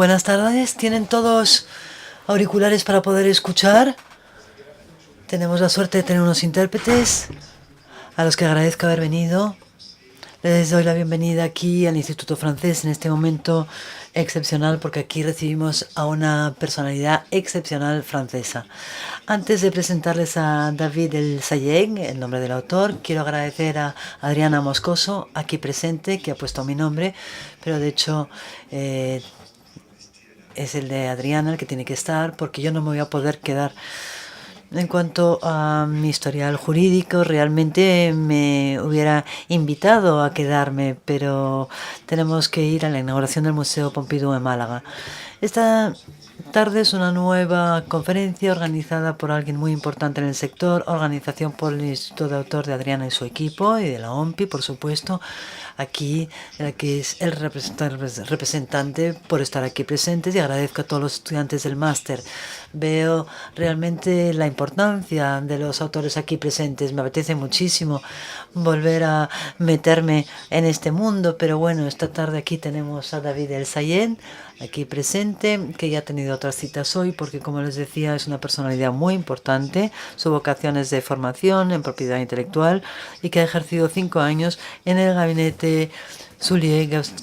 Buenas tardes. ¿Tienen todos auriculares para poder escuchar? Tenemos la suerte de tener unos intérpretes a los que agradezco haber venido. Les doy la bienvenida aquí al Instituto Francés en este momento excepcional, porque aquí recibimos a una personalidad excepcional francesa. Antes de presentarles a David El Sayeg, el nombre del autor, quiero agradecer a Adriana Moscoso, aquí presente, que ha puesto mi nombre, pero de hecho es el de Adriana el que tiene que estar, porque yo no me voy a poder quedar. En cuanto a mi historial jurídico, realmente me hubiera invitado a quedarme, pero tenemos que ir a la inauguración del Museo Pompidou en Málaga. Esta tarde es una nueva conferencia organizada por alguien muy importante en el sector, organización por el Instituto de Autor de Adriana y su equipo, y de la OMPI, por supuesto, aquí, que es el representante por estar aquí presentes, y agradezco a todos los estudiantes del máster. Veo realmente la importancia de los autores aquí presentes. Me apetece muchísimo volver a meterme en este mundo, pero bueno, esta tarde aquí tenemos a David El Sayed, aquí presente, que ya ha tenido otras citas hoy, porque como les decía, es una personalidad muy importante. Su vocación es de formación en propiedad intelectual y que ha ejercido 5 años en el gabinete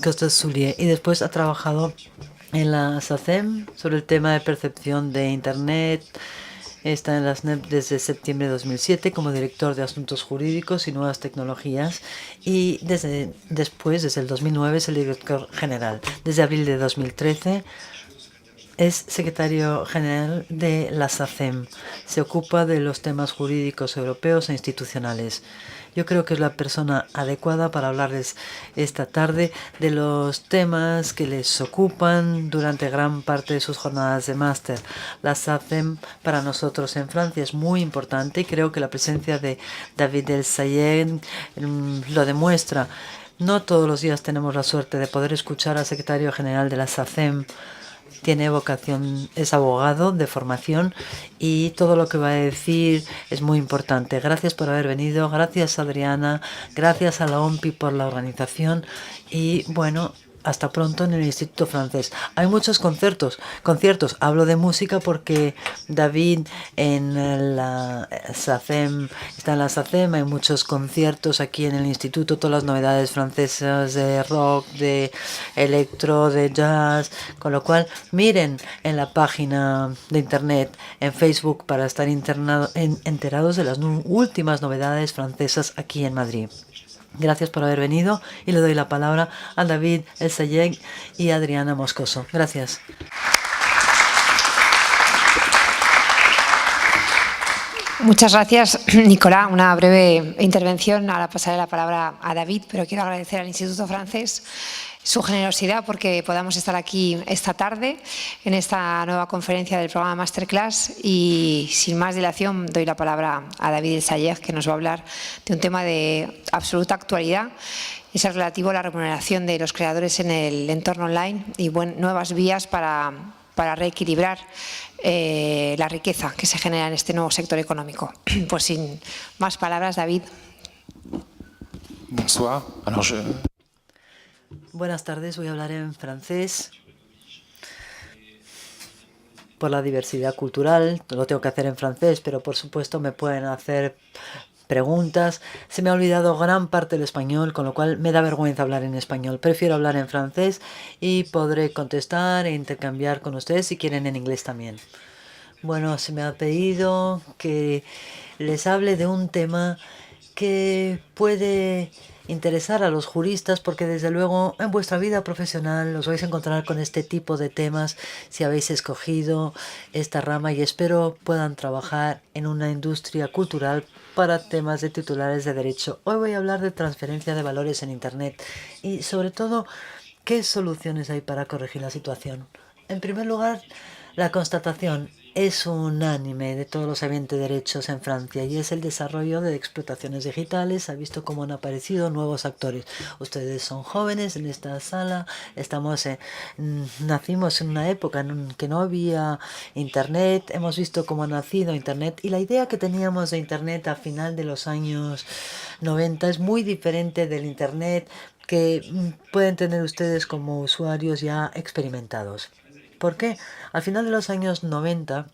Costas Soulier, y después ha trabajado en la SACEM sobre el tema de percepción de Internet. Está en la SNEP desde septiembre de 2007 como director de Asuntos Jurídicos y Nuevas Tecnologías, y desde el 2009 es el director general. Desde abril de 2013 es secretario general de la SACEM. Se ocupa de los temas jurídicos europeos e institucionales. Yo creo que es la persona adecuada para hablarles esta tarde de los temas que les ocupan durante gran parte de sus jornadas de máster. La SACEM para nosotros en Francia es muy importante, y creo que la presencia de David El Sayed lo demuestra. No todos los días tenemos la suerte de poder escuchar al secretario general de la SACEM. Tiene vocación, es abogado de formación, y todo lo que va a decir es muy importante. Gracias por haber venido, gracias Adriana, gracias a la OMPI por la organización, y bueno, hasta pronto en el Instituto Francés. Hay muchos conciertos. Hablo de música porque David en la SACEM, está en la SACEM, hay muchos conciertos aquí en el Instituto, todas las novedades francesas de rock, de electro, de jazz, con lo cual miren en la página de internet, en Facebook, para estar enterados de las últimas novedades francesas aquí en Madrid. Gracias por haber venido, y le doy la palabra a David El Sayeg y a Adriana Moscoso. Gracias. Muchas gracias, Nicolás. Una breve intervención. Ahora pasaré la palabra a David, pero quiero agradecer al Instituto Francés su generosidad porque podamos estar aquí esta tarde en esta nueva conferencia del programa Masterclass, y sin más dilación doy la palabra a David El Sayeg, que nos va a hablar de un tema de absoluta actualidad. Es el relativo a la remuneración de los creadores en el entorno online y nuevas vías para reequilibrar la riqueza que se genera en este nuevo sector económico. Pues sin más palabras, David. Bonsoir. Buenas tardes, voy a hablar en francés. Por la diversidad cultural, lo tengo que hacer en francés, pero por supuesto me pueden hacer preguntas. Se me ha olvidado gran parte del español, con lo cual me da vergüenza hablar en español. Prefiero hablar en francés y podré contestar e intercambiar con ustedes si quieren en inglés también. Bueno, se me ha pedido que les hable de un tema que puede interesar a los juristas, porque desde luego en vuestra vida profesional os vais a encontrar con este tipo de temas si habéis escogido esta rama, y espero puedan trabajar en una industria cultural para temas de titulares de derecho. Hoy voy a hablar de transferencia de valores en Internet y sobre todo qué soluciones hay para corregir la situación. En primer lugar, la constatación es unánime de todos los habientes de derechos en Francia, y es el desarrollo de explotaciones digitales. Ha visto cómo han aparecido nuevos actores. Ustedes son jóvenes en esta sala. Nacimos en una época en que no había Internet. Hemos visto cómo ha nacido Internet, y la idea que teníamos de Internet a final de los años 90 es muy diferente del Internet que pueden tener ustedes como usuarios ya experimentados. ¿Por qué? Al final de los años 90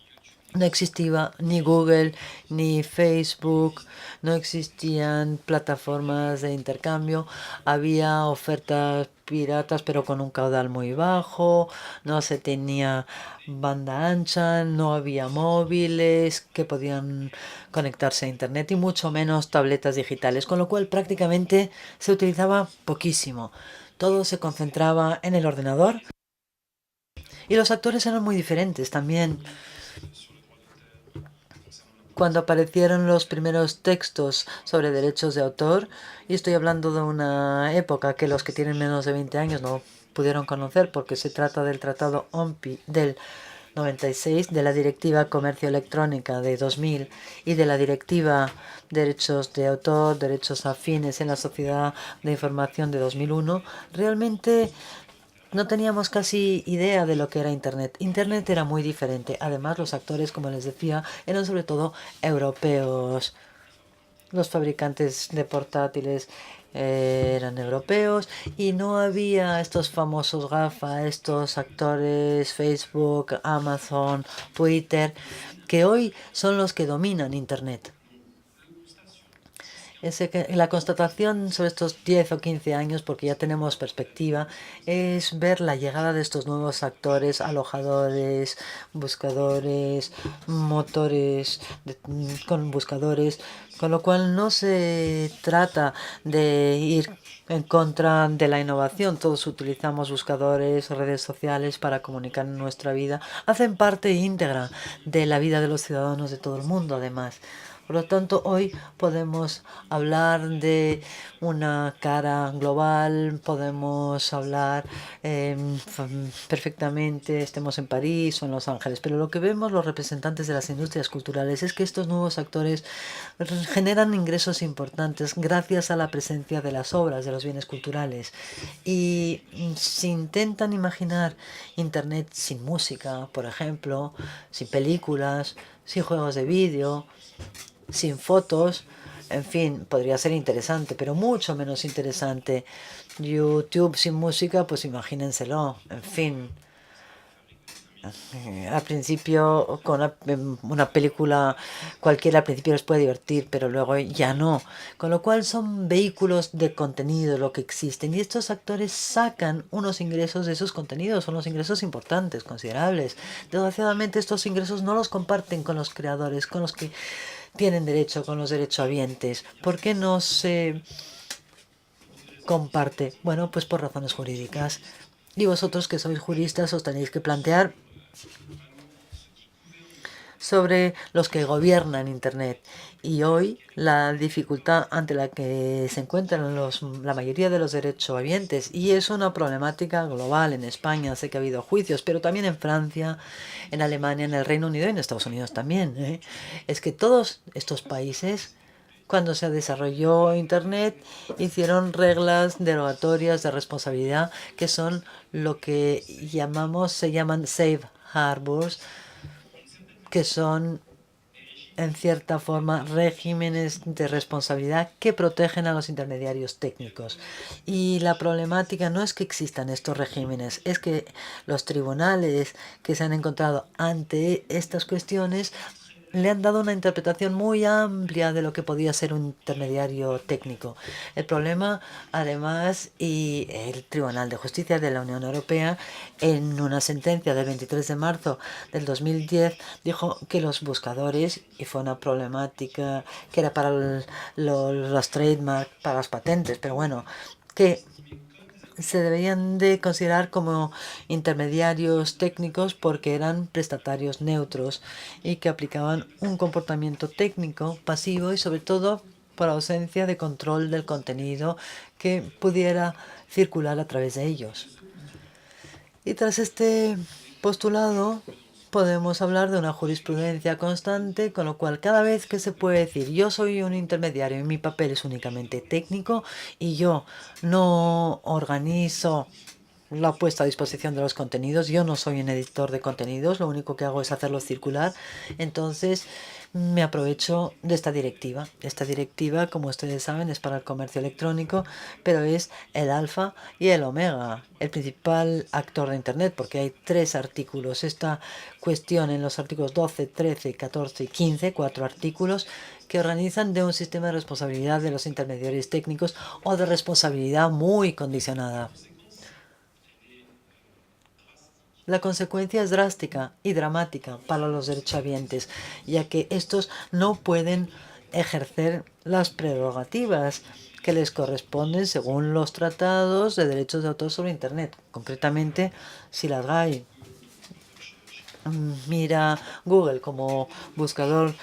no existía ni Google ni Facebook, no existían plataformas de intercambio, había ofertas piratas pero con un caudal muy bajo, no se tenía banda ancha, no había móviles que podían conectarse a internet y mucho menos tabletas digitales, con lo cual prácticamente se utilizaba poquísimo. Todo se concentraba en el ordenador y los actores eran muy diferentes también. Cuando aparecieron los primeros textos sobre derechos de autor, y estoy hablando de una época que los que tienen menos de 20 años no pudieron conocer porque se trata del Tratado OMPI del 96, de la Directiva Comercio Electrónica de 2000 y de la Directiva Derechos de Autor, Derechos Afines en la Sociedad de Información de 2001, realmente no teníamos casi idea de lo que era Internet. Internet era muy diferente. Además, los actores, como les decía, eran sobre todo europeos. Los fabricantes de portátiles eran europeos y no había estos famosos GAFA, estos actores Facebook, Amazon, Twitter, que hoy son los que dominan Internet. La constatación sobre estos 10 o 15 años, porque ya tenemos perspectiva, es ver la llegada de estos nuevos actores, alojadores, buscadores, motores con buscadores, con lo cual no se trata de ir en contra de la innovación. Todos utilizamos buscadores, redes sociales para comunicar nuestra vida. Hacen parte íntegra de la vida de los ciudadanos de todo el mundo, además. Por lo tanto, hoy podemos hablar de una cara global, podemos hablar perfectamente, estemos en París o en Los Ángeles, pero lo que vemos los representantes de las industrias culturales es que estos nuevos actores generan ingresos importantes gracias a la presencia de las obras, de los bienes culturales. Y si intentan imaginar Internet sin música, por ejemplo, sin películas, sin juegos de vídeo, sin fotos, en fin, podría ser interesante, pero mucho menos interesante. YouTube sin música, pues imagínenselo, en fin. Al principio, con una película cualquiera, al principio les puede divertir, pero luego ya no. Con lo cual son vehículos de contenido lo que existen. Y estos actores sacan unos ingresos de esos contenidos, son unos ingresos importantes, considerables. Desgraciadamente estos ingresos no los comparten con los creadores, con los que tienen derecho, con los derechohabientes. ¿Por qué no se comparte? Bueno, pues por razones jurídicas. Y vosotros que sois juristas os tenéis que plantear sobre los que gobiernan Internet. Y hoy la dificultad ante la que se encuentran la mayoría de los derechohabientes, y es una problemática global en España, sé que ha habido juicios, pero también en Francia, en Alemania, en el Reino Unido y en Estados Unidos también, es que todos estos países, cuando se desarrolló Internet, hicieron reglas derogatorias de responsabilidad que son lo que se llaman safe harbors, que son en cierta forma regímenes de responsabilidad que protegen a los intermediarios técnicos. Y la problemática no es que existan estos regímenes, es que los tribunales que se han encontrado ante estas cuestiones le han dado una interpretación muy amplia de lo que podía ser un intermediario técnico. El problema, además, y el Tribunal de Justicia de la Unión Europea, en una sentencia del 23 de marzo del 2010, dijo que los buscadores, y fue una problemática que era para los trademarks, para las patentes, pero bueno, que se deberían de considerar como intermediarios técnicos porque eran prestatarios neutros y que aplicaban un comportamiento técnico pasivo y sobre todo por ausencia de control del contenido que pudiera circular a través de ellos. Y tras este postulado podemos hablar de una jurisprudencia constante, con lo cual cada vez que se puede decir yo soy un intermediario y mi papel es únicamente técnico y yo no organizo la puesta a disposición de los contenidos. Yo no soy un editor de contenidos, lo único que hago es hacerlo circular. Entonces me aprovecho de esta directiva. Esta directiva, como ustedes saben, es para el comercio electrónico, pero es el alfa y el omega, el principal actor de Internet, porque hay 3 artículos. Esta cuestión en los artículos 12, 13, 14 y 15, 4 artículos, que organizan de un sistema de responsabilidad de los intermediarios técnicos o de responsabilidad muy condicionada. La consecuencia es drástica y dramática para los derechohabientes, ya que estos no pueden ejercer las prerrogativas que les corresponden según los tratados de derechos de autor sobre Internet. Concretamente, si las GAI mira Google como buscador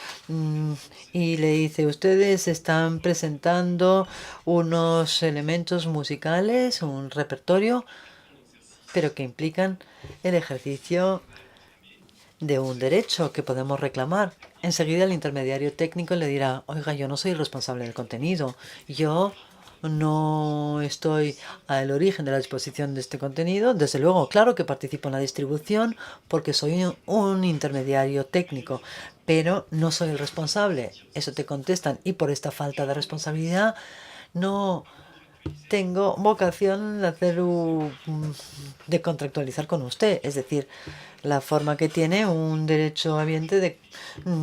y le dice, ustedes están presentando unos elementos musicales, un repertorio, pero que implican el ejercicio de un derecho que podemos reclamar. Enseguida el intermediario técnico le dirá, oiga, yo no soy el responsable del contenido, yo no estoy al origen de la disposición de este contenido. Desde luego, claro que participo en la distribución porque soy un intermediario técnico, pero no soy el responsable. Eso te contestan, y por esta falta de responsabilidad no tengo vocación de de contractualizar con usted. Es decir, la forma que tiene un derecho habiente de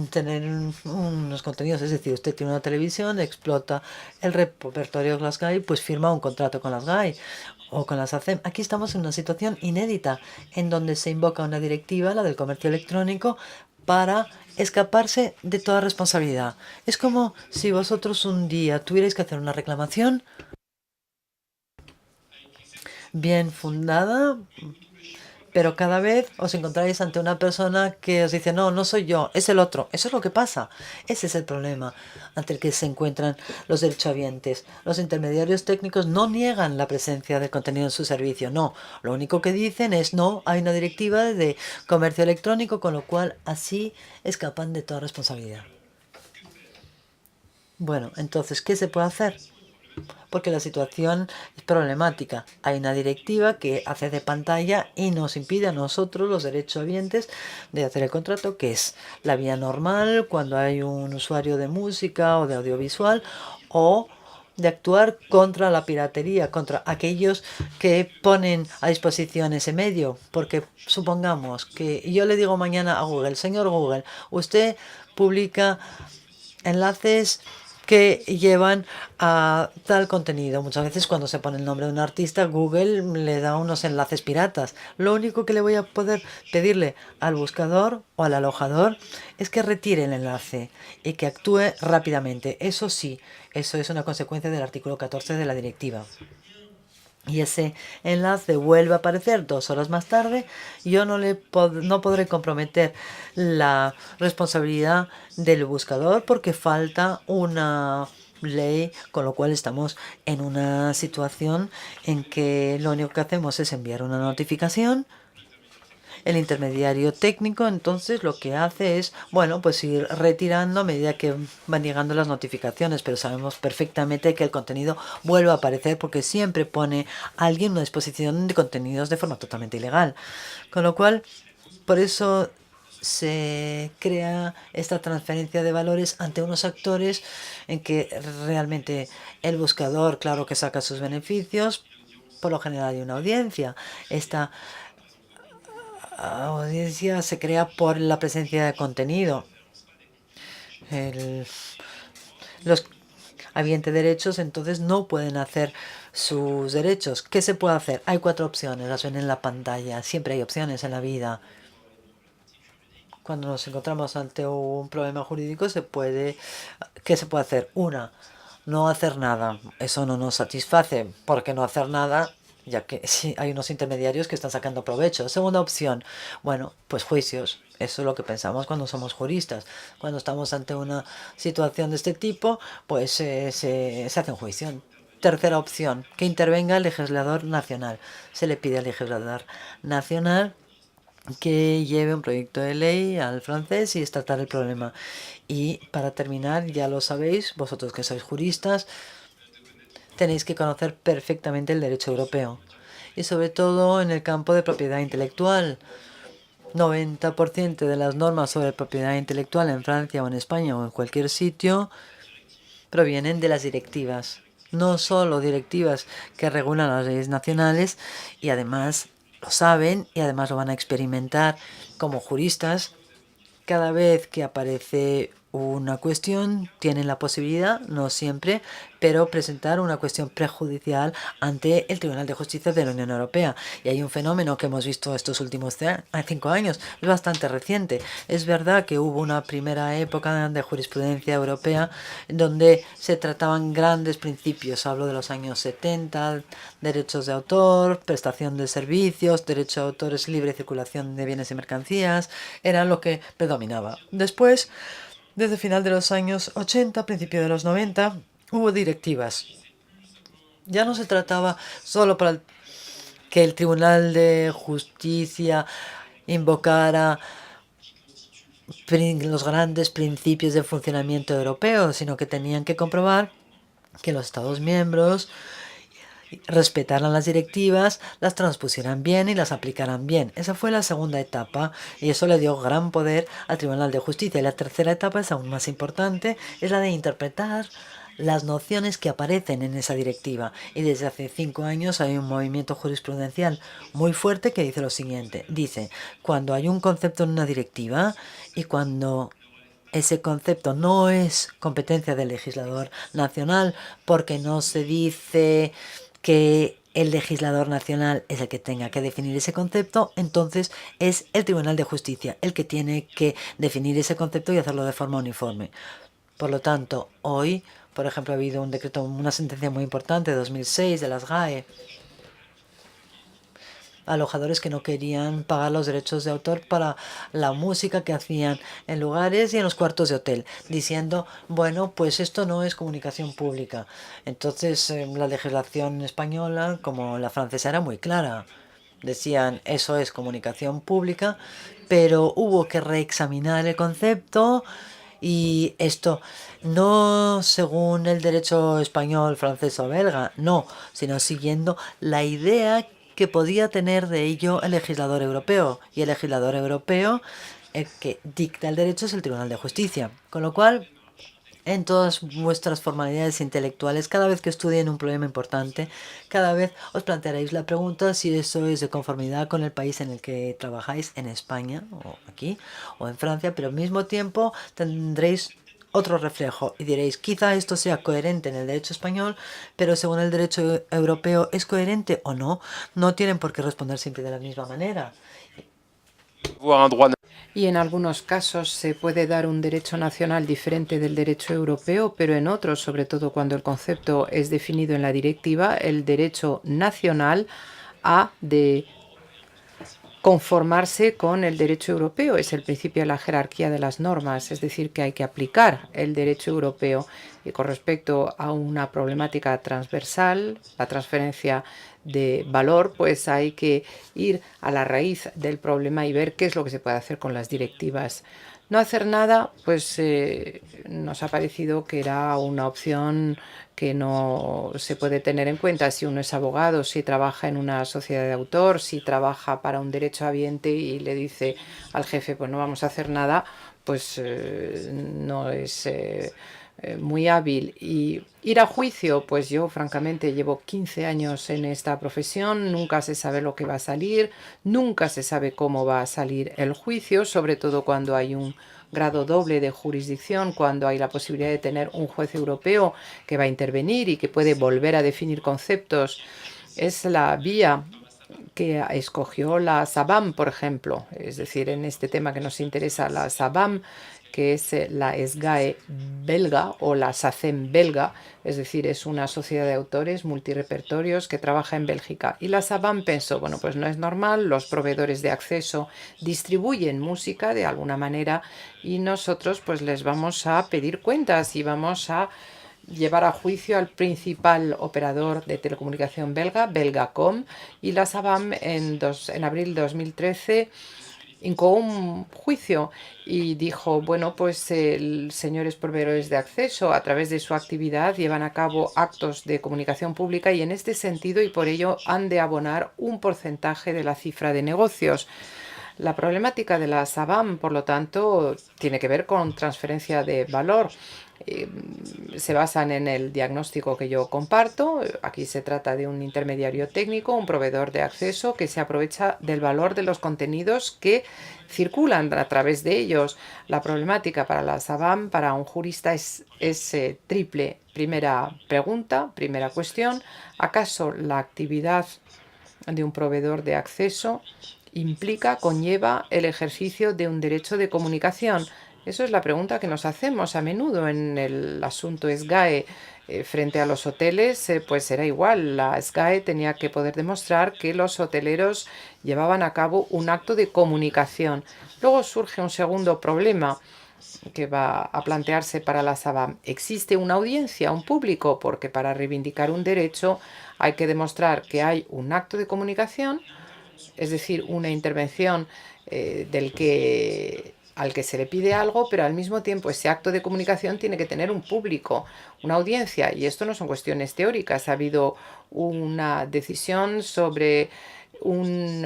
tener unos contenidos. Es decir, usted tiene una televisión, explota el repertorio de las GAI, pues firma un contrato con las GAI o con las ACEM. Aquí estamos en una situación inédita en donde se invoca una directiva, la del comercio electrónico, para escaparse de toda responsabilidad. Es como si vosotros un día tuvierais que hacer una reclamación bien fundada, pero cada vez os encontráis ante una persona que os dice, no, no soy yo, es el otro. Eso es lo que pasa. Ese es el problema ante el que se encuentran los derechohabientes. Los intermediarios técnicos no niegan la presencia del contenido en su servicio, no. Lo único que dicen es, no, hay una directiva de comercio electrónico, con lo cual así escapan de toda responsabilidad. Bueno, entonces, ¿qué se puede hacer? Porque la situación es problemática. Hay una directiva que hace de pantalla y nos impide a nosotros, los derechohabientes, de hacer el contrato, que es la vía normal cuando hay un usuario de música o de audiovisual, o de actuar contra la piratería, contra aquellos que ponen a disposición ese medio. Porque supongamos que yo le digo mañana a Google, señor Google, usted publica enlaces que llevan a tal contenido. Muchas veces cuando se pone el nombre de un artista, Google le da unos enlaces piratas. Lo único que le voy a poder pedirle al buscador o al alojador es que retire el enlace y que actúe rápidamente. Eso sí, eso es una consecuencia del artículo 14 de la directiva. Y ese enlace vuelve a aparecer 2 horas más tarde, yo no podré comprometer la responsabilidad del buscador porque falta una ley, con lo cual estamos en una situación en que lo único que hacemos es enviar una notificación. El intermediario técnico entonces lo que hace es, bueno, pues ir retirando a medida que van llegando las notificaciones, pero sabemos perfectamente que el contenido vuelve a aparecer porque siempre pone a alguien una disposición de contenidos de forma totalmente ilegal. Con lo cual, por eso se crea esta transferencia de valores ante unos actores en que realmente el buscador, claro que saca sus beneficios, por lo general hay una audiencia. Esta audiencia se crea por la presencia de contenido. Los habientes derechos entonces no pueden hacer sus derechos. ¿Qué se puede hacer? Hay 4 opciones, las ven en la pantalla. Siempre hay opciones en la vida. Cuando nos encontramos ante un problema jurídico, ¿qué se puede hacer? Una, no hacer nada. Eso no nos satisface, porque no hacer nada, ya que sí, hay unos intermediarios que están sacando provecho. Segunda opción, bueno, pues juicios. Eso es lo que pensamos cuando somos juristas. Cuando estamos ante una situación de este tipo, pues se hace un juicio. Tercera opción, que intervenga el legislador nacional. Se le pide al legislador nacional que lleve un proyecto de ley al francés y tratar el problema. Y para terminar, ya lo sabéis, vosotros que sois juristas, tenéis que conocer perfectamente el derecho europeo. y sobre todo en el campo de propiedad intelectual. 90% de las normas sobre propiedad intelectual en Francia o en España o en cualquier sitio provienen de las directivas. No solo directivas que regulan las leyes nacionales, y además lo saben y además lo van a experimentar como juristas. Cada vez que aparece una cuestión, tienen la posibilidad, no siempre, pero presentar una cuestión prejudicial ante el Tribunal de Justicia de la Unión Europea. Y hay un fenómeno que hemos visto estos últimos 5 años, es bastante reciente. Es verdad que hubo una primera época de jurisprudencia europea donde se trataban grandes principios. Hablo de los años 70, derechos de autor, prestación de servicios, derecho de autores, libre circulación de bienes y mercancías, era lo que predominaba. Después, desde final de los años 80, principio de los 90, hubo directivas. Ya no se trataba solo para que el Tribunal de Justicia invocara los grandes principios de funcionamiento europeo, sino que tenían que comprobar que los Estados miembros respetaran las directivas, las transpusieran bien y las aplicaran bien. Esa fue la segunda etapa y eso le dio gran poder al Tribunal de Justicia. Y la tercera etapa es aún más importante, es la de interpretar las nociones que aparecen en esa directiva. Y desde hace 5 años hay un movimiento jurisprudencial muy fuerte que dice lo siguiente. Dice, cuando hay un concepto en una directiva y cuando ese concepto no es competencia del legislador nacional, porque no se dice que el legislador nacional es el que tenga que definir ese concepto, entonces es el Tribunal de Justicia el que tiene que definir ese concepto y hacerlo de forma uniforme. Por lo tanto, hoy, por ejemplo, ha habido un decreto, una sentencia muy importante de 2006 de las GAE, alojadores que no querían pagar los derechos de autor para la música que hacían en lugares y en los cuartos de hotel, diciendo, bueno, pues esto no es comunicación pública. Entonces, la legislación española, como la francesa, era muy clara. Decían, eso es comunicación pública, pero hubo que reexaminar el concepto y esto no según el derecho español, francés o belga, no, sino siguiendo la idea que podía tener de ello el legislador europeo. Y el legislador europeo, el que dicta el derecho, es el Tribunal de Justicia. Con lo cual, en todas vuestras formalidades intelectuales, cada vez que estudien un problema importante, cada vez os plantearéis la pregunta si eso es de conformidad con el país en el que trabajáis, en España, o aquí, o en Francia, pero al mismo tiempo tendréis otro reflejo y diréis, quizá esto sea coherente en el derecho español, pero según el derecho europeo, ¿es coherente o no? No tienen por qué responder siempre de la misma manera. Y en algunos casos se puede dar un derecho nacional diferente del derecho europeo, pero en otros, sobre todo cuando el concepto es definido en la directiva, el derecho nacional ha de conformarse con el derecho europeo. Es el principio de la jerarquía de las normas, es decir, que hay que aplicar el derecho europeo. Y con respecto a una problemática transversal, la transferencia de valor, pues hay que ir a la raíz del problema y ver qué es lo que se puede hacer con las directivas. No hacer nada, pues nos ha parecido que era una opción que no se puede tener en cuenta si uno es abogado, si trabaja en una sociedad de autor, si trabaja para un derecho habiente y le dice al jefe, pues no vamos a hacer nada, pues no es muy hábil. Y ir a juicio, pues yo francamente llevo 15 años en esta profesión, nunca se sabe lo que va a salir, nunca se sabe cómo va a salir el juicio, sobre todo cuando hay un grado doble de jurisdicción, cuando hay la posibilidad de tener un juez europeo que va a intervenir y que puede volver a definir conceptos. Es la vía que escogió la SABAM, por ejemplo, es decir, en este tema que nos interesa, la SABAM, que es la SGAE belga o la SACEM belga, es decir, es una sociedad de autores multirepertorios que trabaja en Bélgica. Y la SABAM pensó, bueno, pues no es normal, los proveedores de acceso distribuyen música de alguna manera y nosotros pues les vamos a pedir cuentas y vamos a llevar a juicio al principal operador de telecomunicación belga, Belgacom, y la SABAM en abril de 2013 hincó un juicio y dijo, bueno, pues señores proveedores de acceso, a través de su actividad llevan a cabo actos de comunicación pública y en este sentido y por ello han de abonar un porcentaje de la cifra de negocios. La problemática de la SABAM, por lo tanto, tiene que ver con transferencia de valor. Se basan en el diagnóstico que yo comparto. Aquí se trata de un intermediario técnico, un proveedor de acceso que se aprovecha del valor de los contenidos que circulan a través de ellos. La problemática para la SABAM, para un jurista, es triple. Primera pregunta, primera cuestión. ¿Acaso la actividad de un proveedor de acceso conlleva el ejercicio de un derecho de comunicación? Eso es la pregunta que nos hacemos a menudo en el asunto SGAE. Frente a los hoteles, pues era igual. La SGAE tenía que poder demostrar que los hoteleros llevaban a cabo un acto de comunicación. Luego surge un segundo problema que va a plantearse para la SABAM. ¿Existe una audiencia, un público? Porque para reivindicar un derecho hay que demostrar que hay un acto de comunicación, es decir, una intervención al que se le pide algo, pero al mismo tiempo ese acto de comunicación tiene que tener un público, una audiencia. Y esto no son cuestiones teóricas. Ha habido una decisión sobre un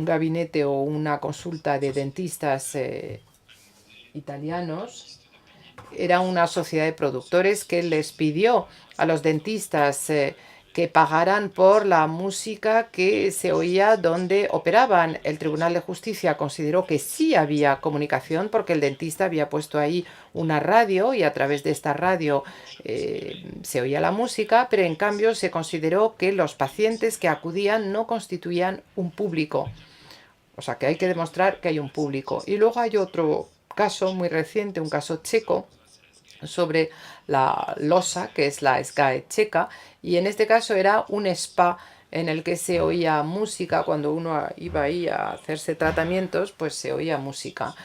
gabinete o una consulta de dentistas italianos. Era una sociedad de productores que les pidió a los dentistas que pagaran por la música que se oía donde operaban. El Tribunal de Justicia consideró que sí había comunicación porque el dentista había puesto ahí una radio y a través de esta radio se oía la música, pero en cambio se consideró que los pacientes que acudían no constituían un público. O sea que hay que demostrar que hay un público. Y luego hay otro caso muy reciente, un caso checo, sobre la LOSA, que es la SGAE checa, y en este caso era un spa en el que se oía música. Cuando uno iba ahí a hacerse tratamientos, pues se oía música.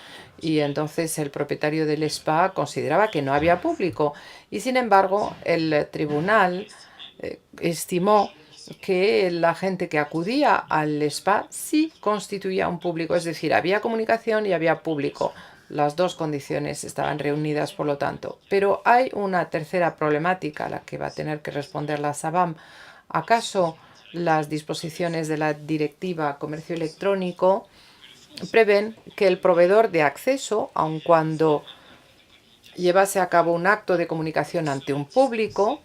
Y entonces el propietario del spa consideraba que no había público. Y sin embargo, el tribunal estimó que la gente que acudía al spa sí constituía un público, es decir, había comunicación y había público. Las dos condiciones estaban reunidas, por lo tanto. Pero hay una tercera problemática a la que va a tener que responder la SABAM. ¿Acaso las disposiciones de la Directiva Comercio Electrónico prevén que el proveedor de acceso, aun cuando llevase a cabo un acto de comunicación ante un público,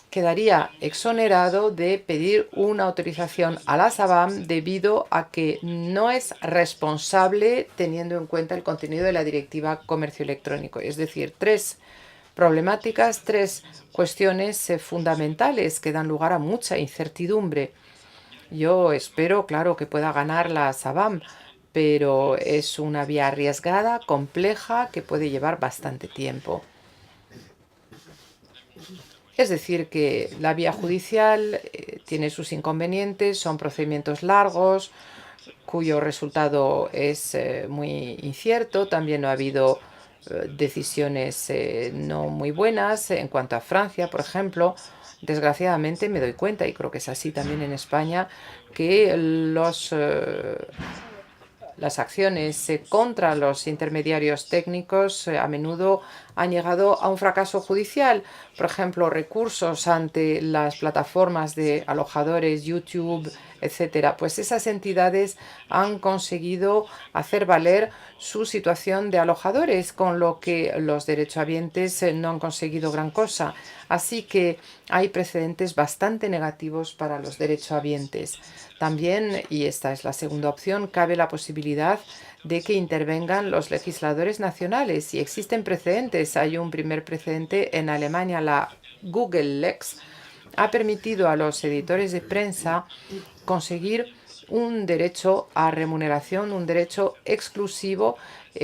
quedaría exonerado de pedir una autorización a la SABAM debido a que no es responsable teniendo en cuenta el contenido de la Directiva Comercio Electrónico? Es decir, tres problemáticas, tres cuestiones fundamentales que dan lugar a mucha incertidumbre. Yo espero, claro, que pueda ganar la SABAM, pero es una vía arriesgada, compleja, que puede llevar bastante tiempo. Es decir, que la vía judicial tiene sus inconvenientes, son procedimientos largos, cuyo resultado es muy incierto. También no ha habido decisiones no muy buenas. En cuanto a Francia, por ejemplo, desgraciadamente me doy cuenta, y creo que es así también en España, que las acciones contra los intermediarios técnicos a menudo han llegado a un fracaso judicial. Por ejemplo, recursos ante las plataformas de alojadores, YouTube, etcétera. Pues esas entidades han conseguido hacer valer su situación de alojadores, con lo que los derechohabientes no han conseguido gran cosa. Así que hay precedentes bastante negativos para los derechohabientes. También, y esta es la segunda opción, cabe la posibilidad de que intervengan los legisladores nacionales. Y existen precedentes. Hay un primer precedente en Alemania, la Google Lex ha permitido a los editores de prensa conseguir un derecho a remuneración, un derecho exclusivo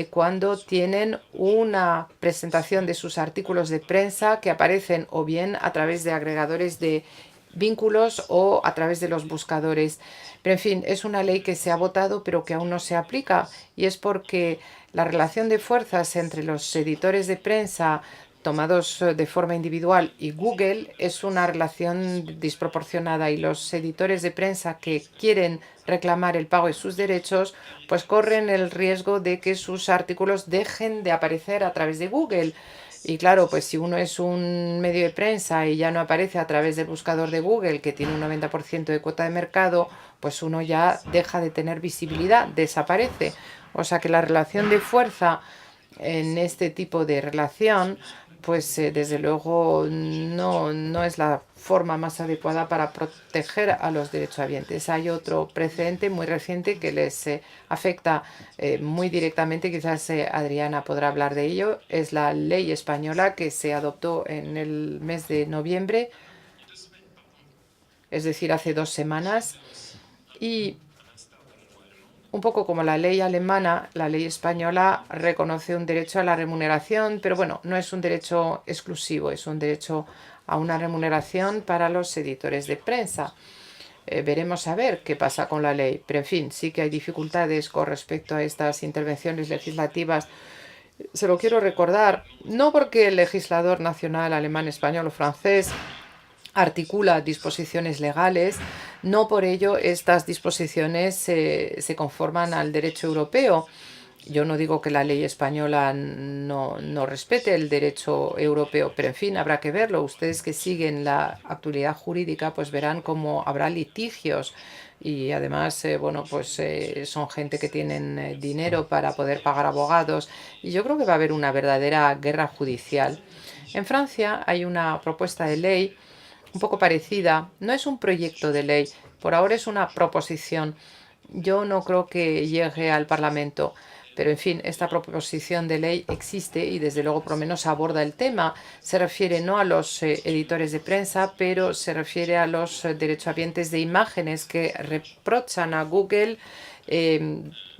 cuando tienen una presentación de sus artículos de prensa que aparecen o bien a través de agregadores de vínculos o a través de los buscadores. Pero en fin, es una ley que se ha votado pero que aún no se aplica, y es porque la relación de fuerzas entre los editores de prensa tomados de forma individual y Google es una relación desproporcionada y los editores de prensa que quieren reclamar el pago de sus derechos, pues corren el riesgo de que sus artículos dejen de aparecer a través de Google. Y claro, pues si uno es un medio de prensa y ya no aparece a través del buscador de Google, que tiene un 90% de cuota de mercado, pues uno ya deja de tener visibilidad, desaparece. O sea que la relación de fuerza en este tipo de relación, pues desde luego no es la forma más adecuada para proteger a los derechohabientes. Hay otro precedente muy reciente que les afecta muy directamente, quizás Adriana podrá hablar de ello, es la ley española que se adoptó en el mes de noviembre, es decir, hace 2 semanas, y un poco como la ley alemana, la ley española reconoce un derecho a la remuneración, pero bueno, no es un derecho exclusivo, es un derecho a una remuneración para los editores de prensa. Veremos a ver qué pasa con la ley, pero en fin, sí que hay dificultades con respecto a estas intervenciones legislativas. Se lo quiero recordar, no porque el legislador nacional alemán, español o francés articula disposiciones legales, no por ello estas disposiciones se conforman al derecho europeo. Yo no digo que la ley española no respete el derecho europeo, pero en fin, habrá que verlo. Ustedes que siguen la actualidad jurídica, pues verán cómo habrá litigios y además, bueno, pues son gente que tienen dinero para poder pagar abogados y yo creo que va a haber una verdadera guerra judicial. En Francia hay una propuesta de ley un poco parecida. No es un proyecto de ley, por ahora es una proposición. Yo no creo que llegue al Parlamento, pero en fin, esta proposición de ley existe y desde luego por lo menos aborda el tema. Se refiere no a los editores de prensa, pero se refiere a los derechohabientes de imágenes que reprochan a Google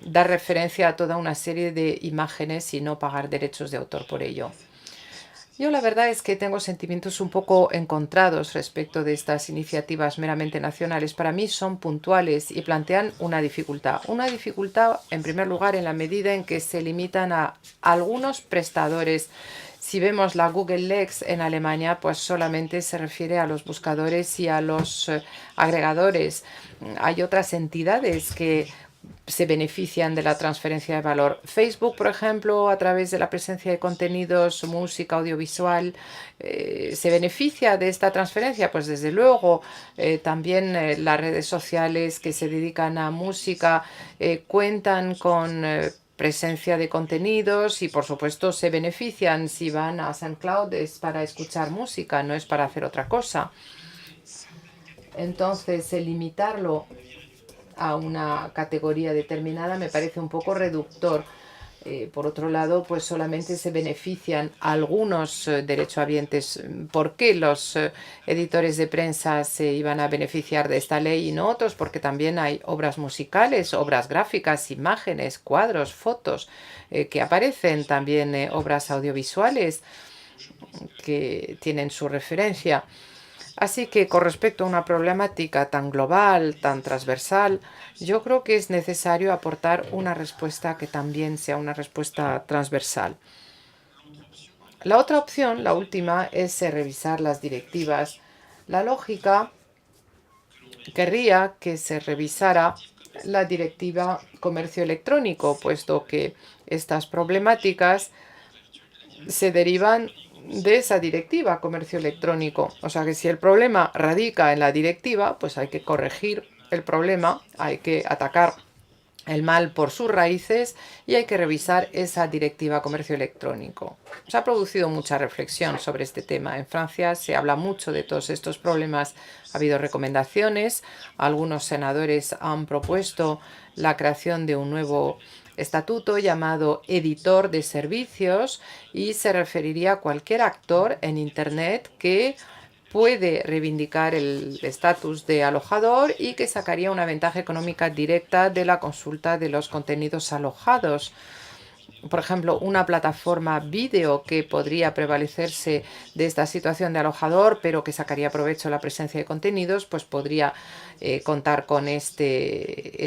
dar referencia a toda una serie de imágenes y no pagar derechos de autor por ello. Yo la verdad es que tengo sentimientos un poco encontrados respecto de estas iniciativas meramente nacionales. Para mí son puntuales y plantean una dificultad. Una dificultad, en primer lugar, en la medida en que se limitan a algunos prestadores. Si vemos la Google Lex en Alemania, pues solamente se refiere a los buscadores y a los agregadores. Hay otras entidades que se benefician de la transferencia de valor. Facebook, por ejemplo, a través de la presencia de contenidos, música, audiovisual, ¿se beneficia de esta transferencia? Pues desde luego. También las redes sociales que se dedican a música cuentan con presencia de contenidos y por supuesto se benefician. Si van a SoundCloud es para escuchar música, no es para hacer otra cosa. Entonces, limitarlo a una categoría determinada me parece un poco reductor. Por otro lado, pues solamente se benefician algunos derechohabientes. ¿Por qué los editores de prensa se iban a beneficiar de esta ley y no otros? Porque también hay obras musicales, obras gráficas, imágenes, cuadros, fotos que aparecen, también obras audiovisuales que tienen su referencia. Así que con respecto a una problemática tan global, tan transversal, yo creo que es necesario aportar una respuesta que también sea una respuesta transversal. La otra opción, la última, es revisar las directivas. La lógica querría que se revisara la directiva comercio electrónico, puesto que estas problemáticas se derivan de esa directiva comercio electrónico. O sea que si el problema radica en la directiva, pues hay que corregir el problema, hay que atacar el mal por sus raíces y hay que revisar esa directiva comercio electrónico. Se ha producido mucha reflexión sobre este tema. En Francia se habla mucho de todos estos problemas. Ha habido recomendaciones. Algunos senadores han propuesto la creación de un nuevo estatuto llamado editor de servicios y se referiría a cualquier actor en Internet que puede reivindicar el estatus de alojador y que sacaría una ventaja económica directa de la consulta de los contenidos alojados. por ejemplo, una plataforma vídeo que podría prevalecerse de esta situación de alojador, pero que sacaría provecho de la presencia de contenidos, pues podría contar con este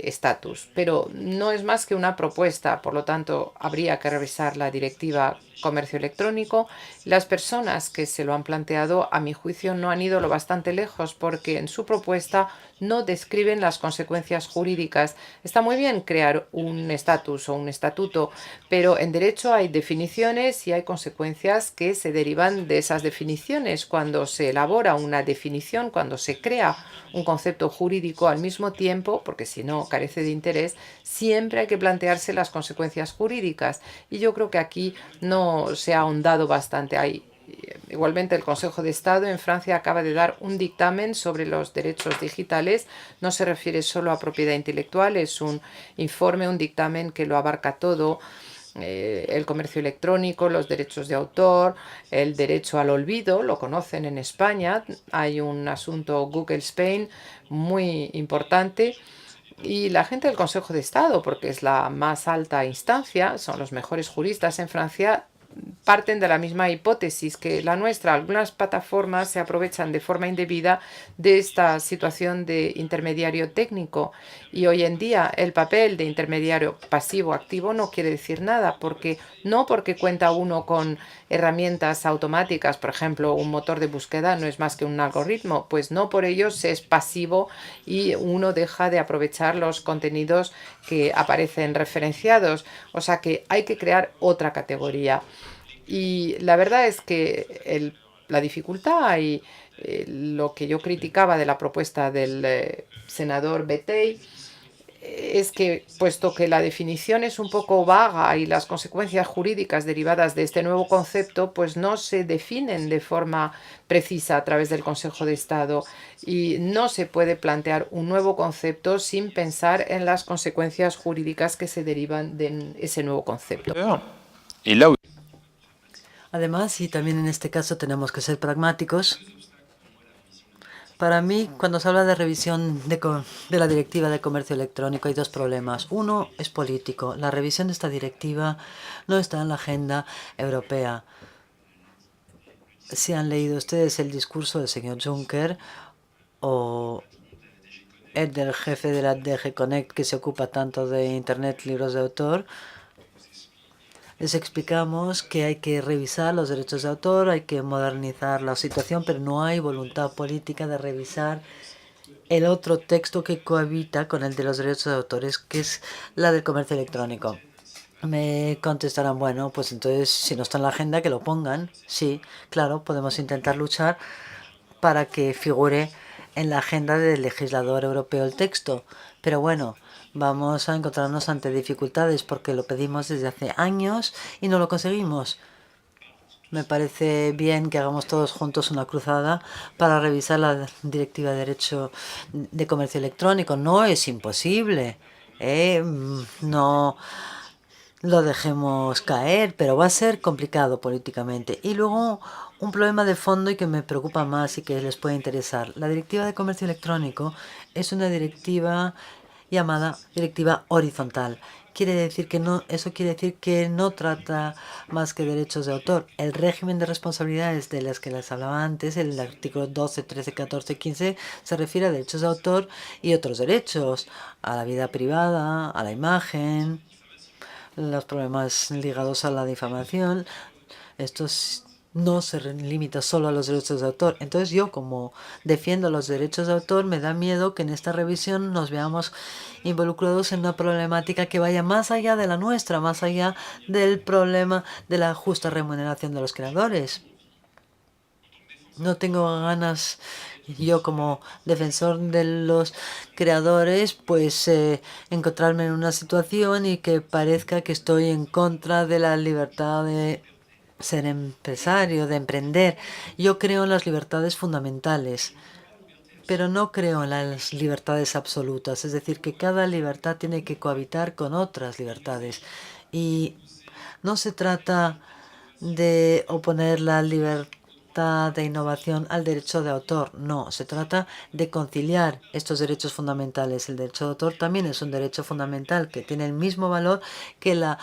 estatus. Pero no es más que una propuesta, por lo tanto, habría que revisar la directiva comercio electrónico. Las personas que se lo han planteado, a mi juicio, no han ido lo bastante lejos porque en su propuesta no describen las consecuencias jurídicas. Está muy bien crear un estatus o un estatuto, pero en derecho hay definiciones y hay consecuencias que se derivan de esas definiciones. Cuando se elabora una definición, cuando se crea un concepto jurídico al mismo tiempo, porque si no carece de interés, siempre hay que plantearse las consecuencias jurídicas. Y yo creo que aquí no se ha ahondado bastante. Igualmente, el Consejo de Estado en Francia acaba de dar un dictamen sobre los derechos digitales. No se refiere solo a propiedad intelectual, es un informe, un dictamen que lo abarca todo. El comercio electrónico, los derechos de autor, el derecho al olvido, lo conocen en España. Hay un asunto Google Spain muy importante. Y la gente del Consejo de Estado, porque es la más alta instancia, son los mejores juristas en Francia, parten de la misma hipótesis que la nuestra. Algunas plataformas se aprovechan de forma indebida de esta situación de intermediario técnico y hoy en día el papel de intermediario pasivo-activo no quiere decir nada, porque no porque cuenta uno con herramientas automáticas, por ejemplo, un motor de búsqueda no es más que un algoritmo, pues no por ello se es pasivo y uno deja de aprovechar los contenidos que aparecen referenciados. O sea que hay que crear otra categoría. Y la verdad es que la dificultad y lo que yo criticaba de la propuesta del senador Betey es que, puesto que la definición es un poco vaga y las consecuencias jurídicas derivadas de este nuevo concepto, pues no se definen de forma precisa a través del Consejo de Estado y no se puede plantear un nuevo concepto sin pensar en las consecuencias jurídicas que se derivan de ese nuevo concepto. Además, y también en este caso tenemos que ser pragmáticos, para mí, cuando se habla de revisión de la directiva de comercio electrónico, hay dos problemas. Uno es político. La revisión de esta directiva no está en la agenda europea. Si han leído ustedes el discurso del señor Juncker o el del jefe de la DG Connect, que se ocupa tanto de Internet, libros de autor, les explicamos que hay que revisar los derechos de autor, hay que modernizar la situación, pero no hay voluntad política de revisar el otro texto que cohabita con el de los derechos de autores, que es la del comercio electrónico. Me contestarán, bueno, pues entonces si no está en la agenda, que lo pongan. Sí, claro, podemos intentar luchar para que figure en la agenda del legislador europeo el texto. Pero bueno, vamos a encontrarnos ante dificultades porque lo pedimos desde hace años y no lo conseguimos. Me parece bien que hagamos todos juntos una cruzada para revisar la Directiva de Derecho de Comercio Electrónico. No es imposible, no lo dejemos caer, pero va a ser complicado políticamente. Y luego un problema de fondo y que me preocupa más y que les puede interesar. La Directiva de Comercio Electrónico es una directiva llamada directiva horizontal. Eso quiere decir que no trata más que derechos de autor. El régimen de responsabilidades de las que les hablaba antes, el artículo 12, 13, 14, 15, se refiere a derechos de autor y otros derechos, a la vida privada, a la imagen, los problemas ligados a la difamación. Estos no se limita solo a los derechos de autor. Entonces yo, como defiendo los derechos de autor, me da miedo que en esta revisión nos veamos involucrados en una problemática que vaya más allá de la nuestra, más allá del problema de la justa remuneración de los creadores. No tengo ganas, yo como defensor de los creadores, pues encontrarme en una situación y que parezca que estoy en contra de la libertad de ser empresario, de emprender. Yo creo en las libertades fundamentales, pero no creo en las libertades absolutas. Es decir, que cada libertad tiene que cohabitar con otras libertades. Y no se trata de oponer la libertad libertad de innovación al derecho de autor. No, se trata de conciliar estos derechos fundamentales. El derecho de autor también es un derecho fundamental que tiene el mismo valor que la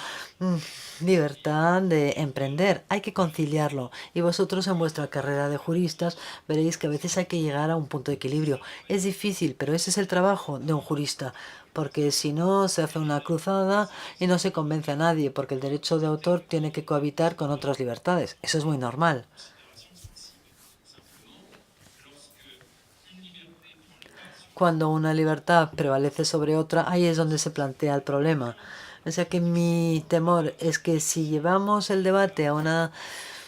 libertad de emprender. Hay que conciliarlo. Y vosotros en vuestra carrera de juristas veréis que a veces hay que llegar a un punto de equilibrio. Es difícil, pero ese es el trabajo de un jurista. Porque si no, se hace una cruzada y no se convence a nadie, porque el derecho de autor tiene que cohabitar con otras libertades. Eso es muy normal. Cuando una libertad prevalece sobre otra, ahí es donde se plantea el problema. O sea que mi temor es que si llevamos el debate a una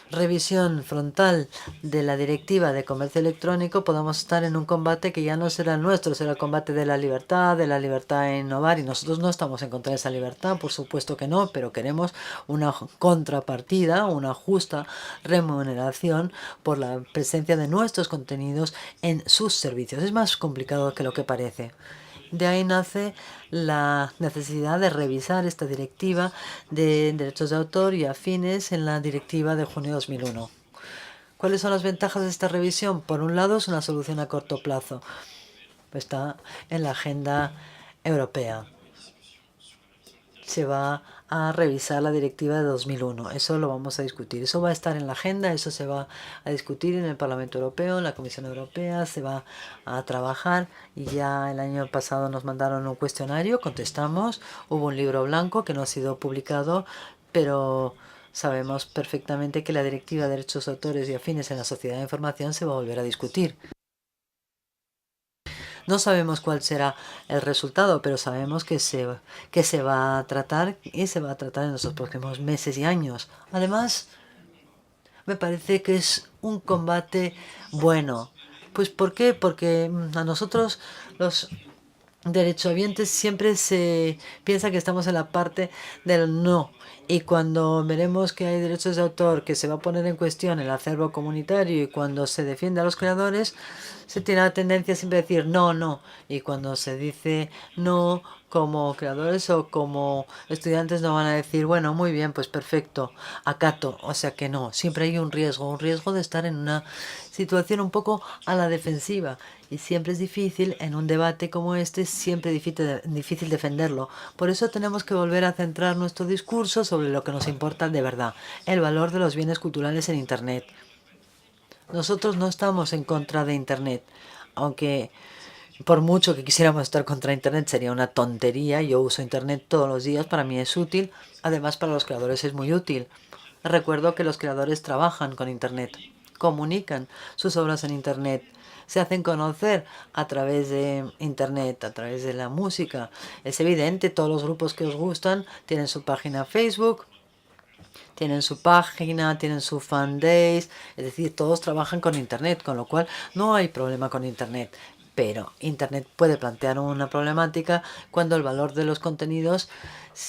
revisión frontal de la directiva de comercio electrónico, podamos estar en un combate que ya no será el nuestro, será el combate de la libertad de innovar, y nosotros no estamos en contra de esa libertad, por supuesto que no, pero queremos una contrapartida, una justa remuneración por la presencia de nuestros contenidos en sus servicios. Es más complicado que lo que parece. De ahí nace la necesidad de revisar esta directiva de derechos de autor y afines en la directiva de junio de 2001. ¿Cuáles son las ventajas de esta revisión? Por un lado, es una solución a corto plazo. Está en la agenda europea. Se va a revisar la directiva de 2001. Eso lo vamos a discutir. Eso va a estar en la agenda, eso se va a discutir en el Parlamento Europeo, en la Comisión Europea, se va a trabajar. Y ya el año pasado nos mandaron un cuestionario, contestamos, hubo un libro blanco que no ha sido publicado, pero sabemos perfectamente que la directiva de derechos de autores y afines en la sociedad de información se va a volver a discutir. No sabemos cuál será el resultado, pero sabemos que se va a tratar y se va a tratar en los próximos meses y años. Además, me parece que es un combate bueno. Pues ¿por qué? Porque a nosotros los derechohabientes siempre se piensa que estamos en la parte del no. Y cuando veremos que hay derechos de autor, que se va a poner en cuestión el acervo comunitario, y cuando se defiende a los creadores, se tiene la tendencia siempre a decir no, no. Y cuando se dice no, como creadores o como estudiantes no van a decir, bueno, muy bien, pues perfecto, acato. O sea que no, siempre hay un riesgo de estar en una situación un poco a la defensiva. Y siempre es difícil, en un debate como este, siempre difícil defenderlo. Por eso tenemos que volver a centrar nuestro discurso sobre lo que nos importa de verdad, el valor de los bienes culturales en Internet. Nosotros no estamos en contra de Internet, aunque por mucho que quisiéramos estar contra Internet sería una tontería. Yo uso Internet todos los días, para mí es útil, además para los creadores es muy útil. Recuerdo que los creadores trabajan con Internet, comunican sus obras en Internet, se hacen conocer a través de Internet, a través de la música. Es evidente, todos los grupos que os gustan tienen su página Facebook, tienen su página, tienen su fan days, es decir, todos trabajan con Internet, con lo cual no hay problema con Internet. Pero Internet puede plantear una problemática cuando el valor de los contenidos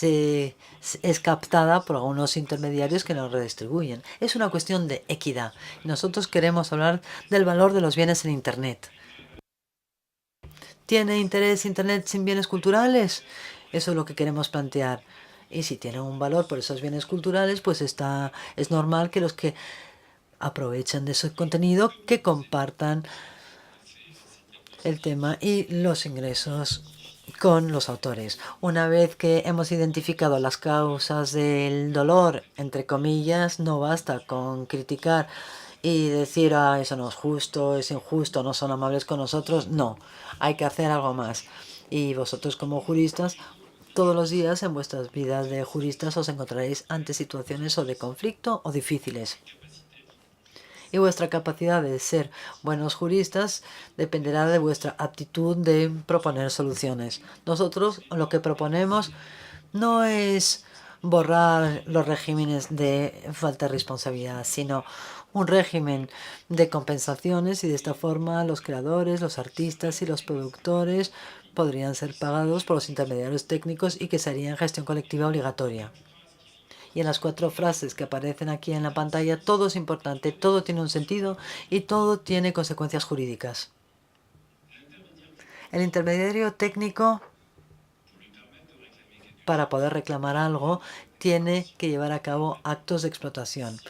es captada por algunos intermediarios que nos redistribuyen. Es una cuestión de equidad. Nosotros queremos hablar del valor de los bienes en Internet. ¿Tiene interés Internet sin bienes culturales? Eso es lo que queremos plantear. Y si tiene un valor por esos bienes culturales, pues es normal que los que aprovechan de ese contenido que compartan el tema y los ingresos con los autores. Una vez que hemos identificado las causas del dolor, entre comillas, no basta con criticar y decir, eso no es justo, es injusto, no son amables con nosotros. No, hay que hacer algo más. Y vosotros como juristas, todos los días en vuestras vidas de juristas os encontraréis ante situaciones o de conflicto o difíciles. Y vuestra capacidad de ser buenos juristas dependerá de vuestra aptitud de proponer soluciones. Nosotros lo que proponemos no es borrar los regímenes de falta de responsabilidad, sino un régimen de compensaciones, y de esta forma los creadores, los artistas y los productores podrían ser pagados por los intermediarios técnicos y que sería gestión colectiva obligatoria. Y en las 4 frases que aparecen aquí en la pantalla, todo es importante, todo tiene un sentido y todo tiene consecuencias jurídicas. El intermediario técnico, para poder reclamar algo, tiene que llevar a cabo actos de explotación.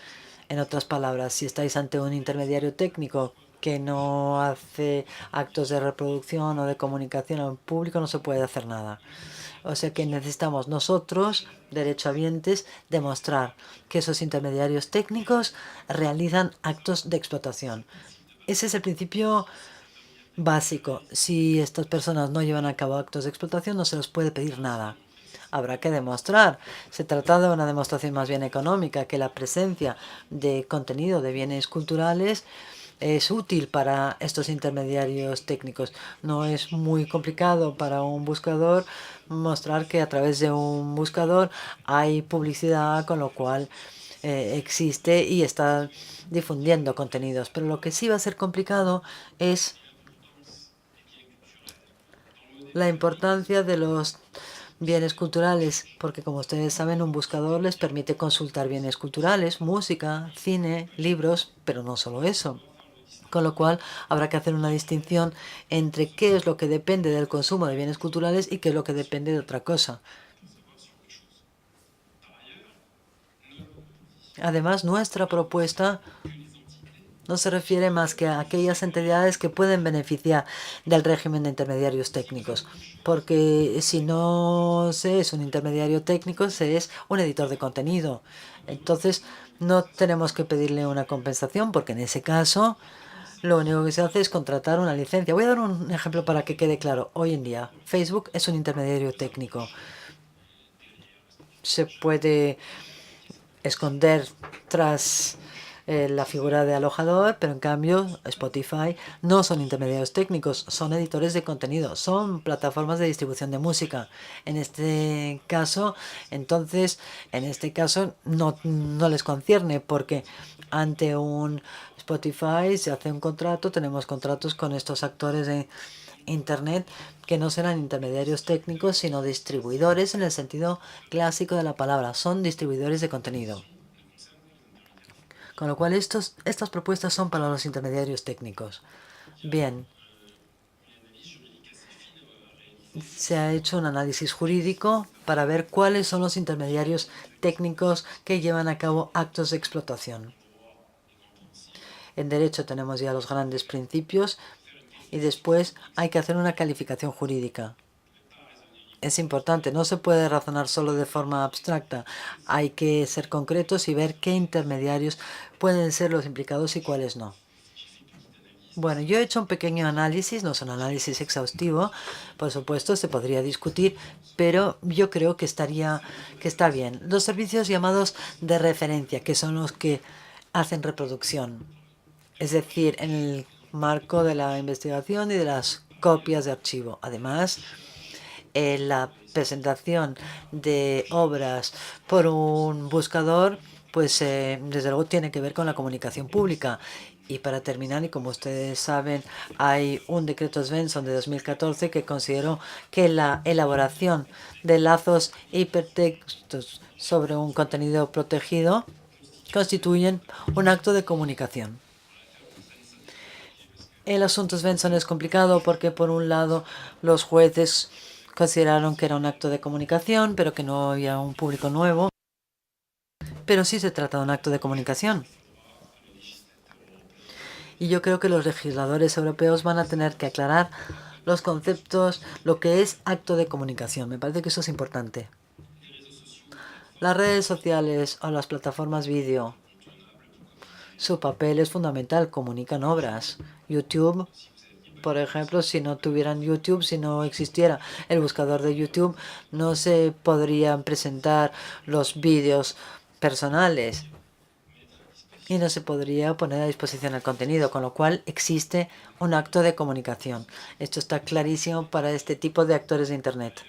En otras palabras, si estáis ante un intermediario técnico que no hace actos de reproducción o de comunicación al público, no se puede hacer nada. O sea que necesitamos nosotros, derechohabientes, demostrar que esos intermediarios técnicos realizan actos de explotación. Ese es el principio básico. Si estas personas no llevan a cabo actos de explotación, no se les puede pedir nada. Habrá que demostrar. Se trata de una demostración más bien económica, que la presencia de contenido de bienes culturales es útil para estos intermediarios técnicos. No es muy complicado para un buscador mostrar que a través de un buscador hay publicidad, con lo cual existe y está difundiendo contenidos. Pero lo que sí va a ser complicado es la importancia de los bienes culturales, porque como ustedes saben, un buscador les permite consultar bienes culturales, música, cine, libros, pero no solo eso. Con lo cual, habrá que hacer una distinción entre qué es lo que depende del consumo de bienes culturales y qué es lo que depende de otra cosa. Además, nuestra propuesta no se refiere más que a aquellas entidades que pueden beneficiar del régimen de intermediarios técnicos, porque si no se es un intermediario técnico, se es un editor de contenido. Entonces, no tenemos que pedirle una compensación, porque en ese caso lo único que se hace es contratar una licencia. Voy a dar un ejemplo para que quede claro. Hoy en día, Facebook es un intermediario técnico. Se puede esconder tras la figura de alojador, pero en cambio Spotify no son intermediarios técnicos, son editores de contenido, son plataformas de distribución de música. En este caso, entonces, no les concierne, porque ante un Spotify se hace un contrato, tenemos contratos con estos actores de Internet que no serán intermediarios técnicos, sino distribuidores en el sentido clásico de la palabra, son distribuidores de contenido. Con lo cual, estas propuestas son para los intermediarios técnicos. Bien, se ha hecho un análisis jurídico para ver cuáles son los intermediarios técnicos que llevan a cabo actos de explotación. En derecho tenemos ya los grandes principios y después hay que hacer una calificación jurídica. Es importante, no se puede razonar solo de forma abstracta. Hay que ser concretos y ver qué intermediarios pueden ser los implicados y cuáles no. Bueno, yo he hecho un pequeño análisis, no es un análisis exhaustivo, por supuesto, se podría discutir, pero yo creo que está bien. Los servicios llamados de referencia, que son los que hacen reproducción, es decir, en el marco de la investigación y de las copias de archivo. Además, la presentación de obras por un buscador, pues desde luego tiene que ver con la comunicación pública. Y para terminar, y como ustedes saben, hay un decreto Svensson de 2014 que consideró que la elaboración de lazos hipertextos sobre un contenido protegido constituyen un acto de comunicación. El asunto Svensson es complicado porque, por un lado, los jueces consideraron que era un acto de comunicación, pero que no había un público nuevo. Pero sí se trata de un acto de comunicación. Y yo creo que los legisladores europeos van a tener que aclarar los conceptos, lo que es acto de comunicación. Me parece que eso es importante. Las redes sociales o las plataformas vídeo, su papel es fundamental, comunican obras. YouTube, por ejemplo, si no tuvieran YouTube, si no existiera el buscador de YouTube, no se podrían presentar los vídeos personales y no se podría poner a disposición el contenido, con lo cual existe un acto de comunicación. Esto está clarísimo para este tipo de actores de Internet.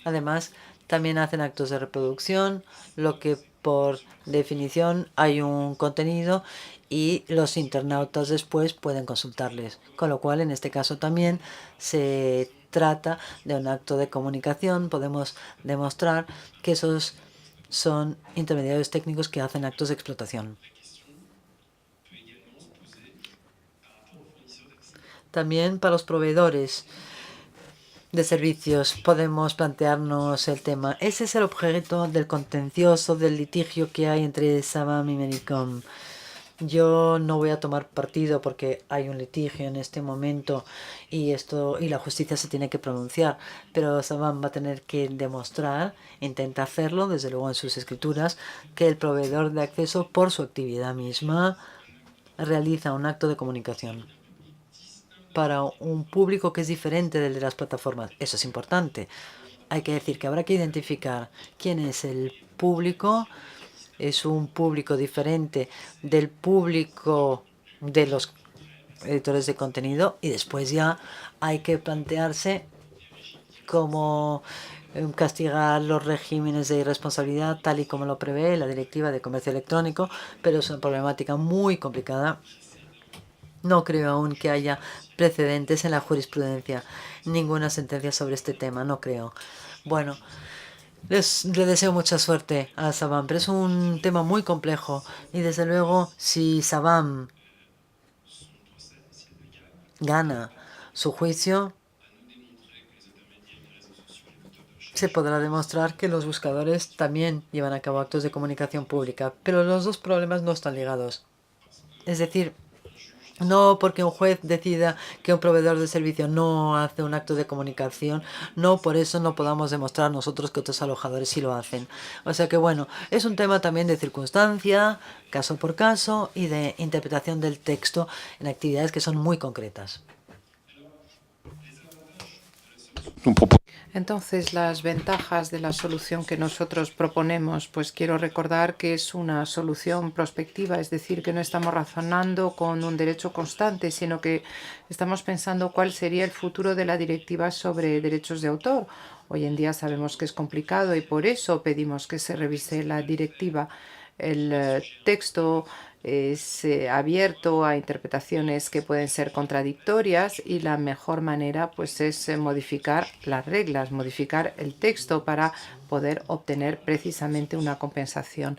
Además, también hacen actos de reproducción, lo que por definición hay un contenido y los internautas después pueden consultarles. Con lo cual, en este caso también se trata de un acto de comunicación. Podemos demostrar que esos son intermediarios técnicos que hacen actos de explotación. También para los proveedores de servicios podemos plantearnos el tema. Ese es el objeto del contencioso, del litigio que hay entre Savam y Medicom. Yo no voy a tomar partido porque hay un litigio en este momento y la justicia se tiene que pronunciar, pero Savam va a tener que demostrar, intenta hacerlo, desde luego en sus escrituras, que el proveedor de acceso por su actividad misma realiza un acto de comunicación para un público que es diferente del de las plataformas. Eso es importante. Hay que decir que habrá que identificar quién es el público. Es un público diferente del público de los editores de contenido y después ya hay que plantearse cómo castigar los regímenes de irresponsabilidad tal y como lo prevé la Directiva de Comercio Electrónico, pero es una problemática muy complicada. No creo aún que haya precedentes en la jurisprudencia, ninguna sentencia sobre este tema, no creo. Bueno, le deseo mucha suerte a Savam, pero es un tema muy complejo y desde luego si Savam gana su juicio, se podrá demostrar que los buscadores también llevan a cabo actos de comunicación pública, pero los dos problemas no están ligados. Es decir, no porque un juez decida que un proveedor de servicio no hace un acto de comunicación, no por eso no podamos demostrar nosotros que otros alojadores sí lo hacen. O sea que bueno, es un tema también de circunstancia, caso por caso y de interpretación del texto en actividades que son muy concretas. Entonces, las ventajas de la solución que nosotros proponemos, pues quiero recordar que es una solución prospectiva, es decir, que no estamos razonando con un derecho constante, sino que estamos pensando cuál sería el futuro de la directiva sobre derechos de autor. Hoy en día sabemos que es complicado y por eso pedimos que se revise la directiva. El texto es abierto a interpretaciones que pueden ser contradictorias y la mejor manera pues es modificar las reglas, modificar el texto para poder obtener precisamente una compensación.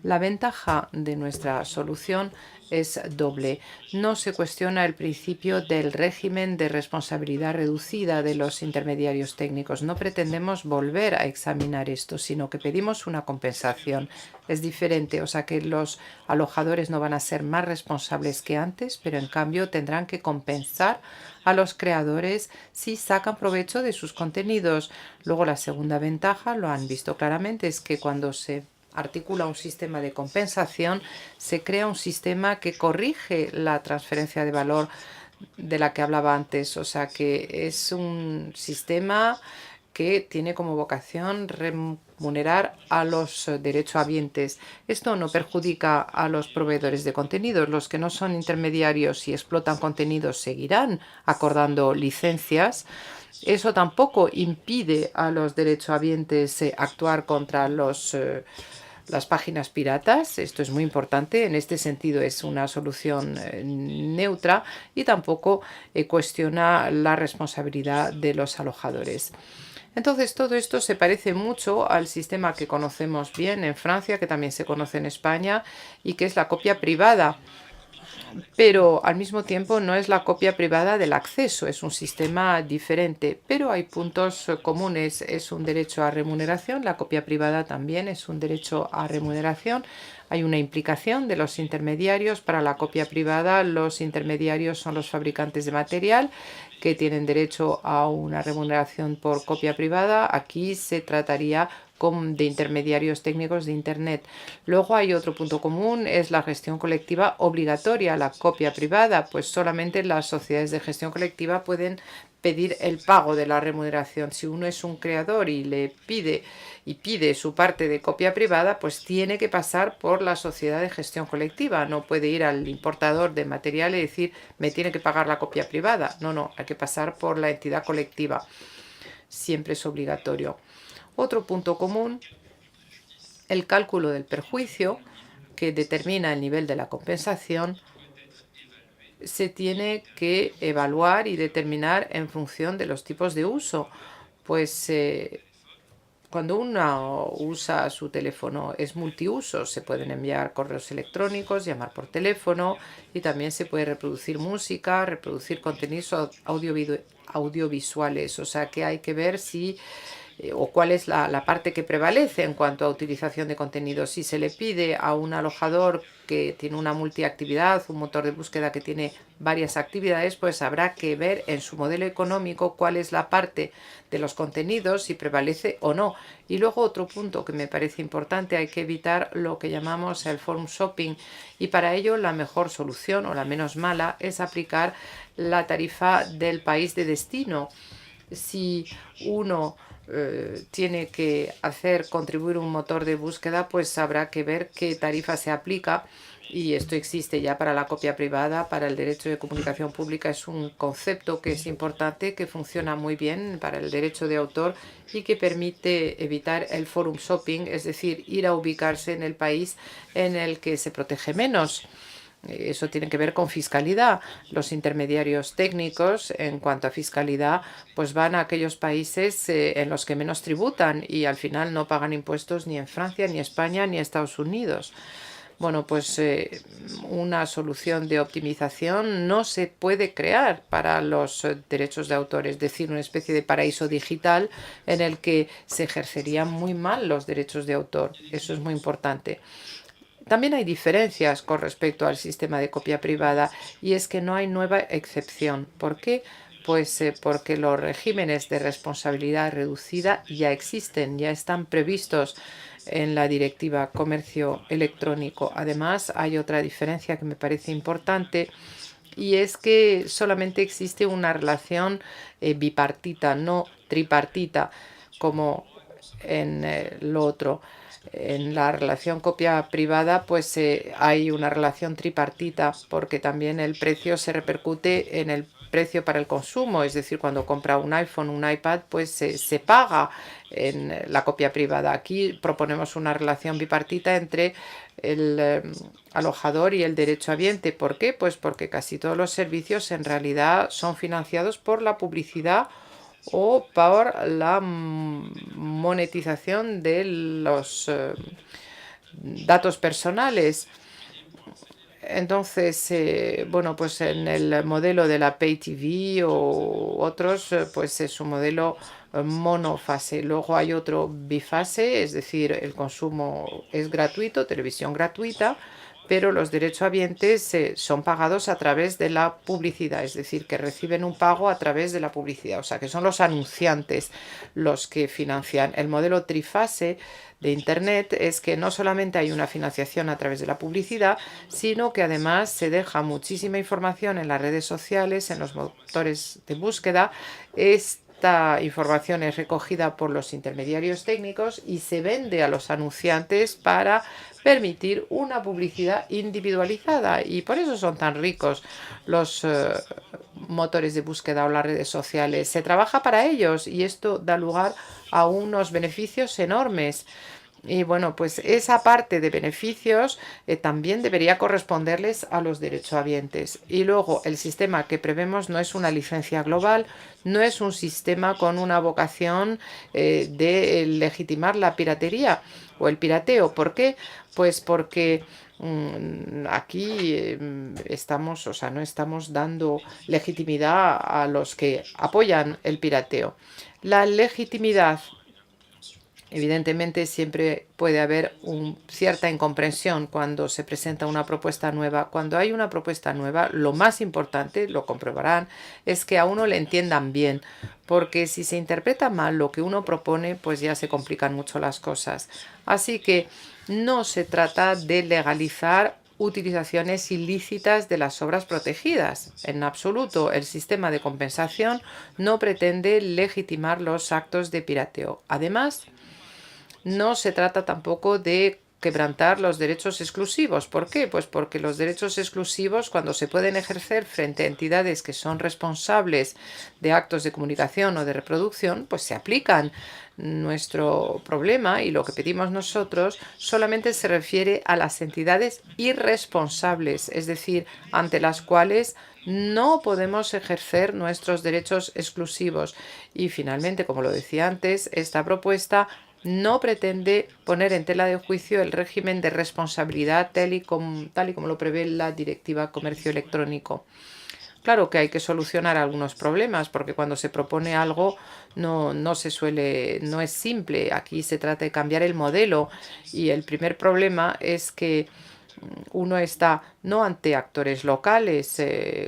La ventaja de nuestra solución es doble. No se cuestiona el principio del régimen de responsabilidad reducida de los intermediarios técnicos. No pretendemos volver a examinar esto, sino que pedimos una compensación. Es diferente, o sea que los alojadores no van a ser más responsables que antes, pero en cambio tendrán que compensar a los creadores si sacan provecho de sus contenidos. Luego la segunda ventaja, lo han visto claramente, es que cuando se articula un sistema de compensación, se crea un sistema que corrige la transferencia de valor de la que hablaba antes. O sea que es un sistema que tiene como vocación remunerar a los derechohabientes. Esto no perjudica a los proveedores de contenidos. Los que no son intermediarios y explotan contenidos seguirán acordando licencias. Eso tampoco impide a los derechohabientes actuar contra las páginas piratas. Esto es muy importante. En este sentido es una solución neutra y tampoco cuestiona la responsabilidad de los alojadores. Entonces, todo esto se parece mucho al sistema que conocemos bien en Francia, que también se conoce en España, y que es la copia privada. Pero al mismo tiempo no es la copia privada del acceso, es un sistema diferente, pero hay puntos comunes. Es un derecho a remuneración, la copia privada también es un derecho a remuneración. Hay una implicación de los intermediarios. Para la copia privada, los intermediarios son los fabricantes de material que tienen derecho a una remuneración por copia privada. Aquí se trataría de intermediarios técnicos de Internet. Luego hay otro punto común, es la gestión colectiva obligatoria. La copia privada, pues solamente las sociedades de gestión colectiva pueden pedir el pago de la remuneración. Si uno es un creador y pide su parte de copia privada, pues tiene que pasar por la sociedad de gestión colectiva. No puede ir al importador de material y decir, me tiene que pagar la copia privada. No, hay que pasar por la entidad colectiva. Siempre es obligatorio. Otro punto común, el cálculo del perjuicio, que determina el nivel de la compensación, se tiene que evaluar y determinar en función de los tipos de uso. Pues Cuando uno usa su teléfono es multiuso, se pueden enviar correos electrónicos, llamar por teléfono y también se puede reproducir música, reproducir contenidos audiovisuales. O sea que hay que ver si o cuál es la parte que prevalece en cuanto a utilización de contenidos. Si se le pide a un alojador que tiene una multiactividad, un motor de búsqueda que tiene varias actividades, pues habrá que ver en su modelo económico cuál es la parte de los contenidos, si prevalece o no. Y luego otro punto que me parece importante, hay que evitar lo que llamamos el forum shopping, y para ello la mejor solución o la menos mala es aplicar la tarifa del país de destino. Si uno tiene que hacer contribuir un motor de búsqueda, pues habrá que ver qué tarifa se aplica, y esto existe ya para la copia privada. Para el derecho de comunicación pública es un concepto que es importante, que funciona muy bien para el derecho de autor y que permite evitar el forum shopping, es decir, ir a ubicarse en el país en el que se protege menos. Eso tiene que ver con fiscalidad. Los intermediarios técnicos en cuanto a fiscalidad pues van a aquellos países en los que menos tributan y al final no pagan impuestos ni en Francia, ni España, ni Estados Unidos. Bueno, pues una solución de optimización no se puede crear para los derechos de autor, es decir, una especie de paraíso digital en el que se ejercerían muy mal los derechos de autor. Eso es muy importante. También hay diferencias con respecto al sistema de copia privada, y es que no hay nueva excepción. ¿Por qué? Pues porque los regímenes de responsabilidad reducida ya existen, ya están previstos en la Directiva Comercio Electrónico. Además, hay otra diferencia que me parece importante, y es que solamente existe una relación bipartita, no tripartita, como en lo otro. En la relación copia privada pues hay una relación tripartita, porque también el precio se repercute en el precio para el consumo, es decir, cuando compra un iPhone, un iPad, pues se paga en la copia privada. Aquí proponemos una relación bipartita entre el alojador y el derechohabiente. ¿Por qué? Pues porque casi todos los servicios en realidad son financiados por la publicidad o por la monetización de los datos personales. Entonces, bueno, pues en el modelo de la Pay TV o otros, pues es un modelo monofase. Luego hay otro bifase, es decir, el consumo es gratuito, televisión gratuita, pero los derechohabientes son pagados a través de la publicidad, es decir, que reciben un pago a través de la publicidad. O sea, que son los anunciantes los que financian. El modelo trifase de Internet es que no solamente hay una financiación a través de la publicidad, sino que además se deja muchísima información en las redes sociales, en los motores de búsqueda. Esta información es recogida por los intermediarios técnicos y se vende a los anunciantes para permitir una publicidad individualizada, y por eso son tan ricos los motores de búsqueda o las redes sociales. Se trabaja para ellos y esto da lugar a unos beneficios enormes. Y bueno, pues esa parte de beneficios también debería corresponderles a los derechohabientes. Y luego el sistema que prevemos no es una licencia global, no es un sistema con una vocación de legitimar la piratería o el pirateo. ¿Por qué? Pues porque aquí estamos, o sea, no estamos dando legitimidad a los que apoyan el pirateo. La legitimidad, evidentemente, siempre puede haber cierta incomprensión cuando se presenta una propuesta nueva. Cuando hay una propuesta nueva, lo más importante, lo comprobarán, es que a uno le entiendan bien, porque si se interpreta mal lo que uno propone, pues ya se complican mucho las cosas. Así que no se trata de legalizar utilizaciones ilícitas de las obras protegidas. En absoluto, el sistema de compensación no pretende legitimar los actos de pirateo. Además, no se trata tampoco de quebrantar los derechos exclusivos. ¿Por qué? Pues porque los derechos exclusivos, cuando se pueden ejercer frente a entidades que son responsables de actos de comunicación o de reproducción, pues se aplican. Nuestro problema y lo que pedimos nosotros solamente se refiere a las entidades irresponsables, es decir, ante las cuales no podemos ejercer nuestros derechos exclusivos. Y finalmente, como lo decía antes, esta propuesta no pretende poner en tela de juicio el régimen de responsabilidad tal y como lo prevé la Directiva Comercio Electrónico. Claro que hay que solucionar algunos problemas, porque cuando se propone algo no es simple. Aquí se trata de cambiar el modelo y el primer problema es que uno está no ante actores locales.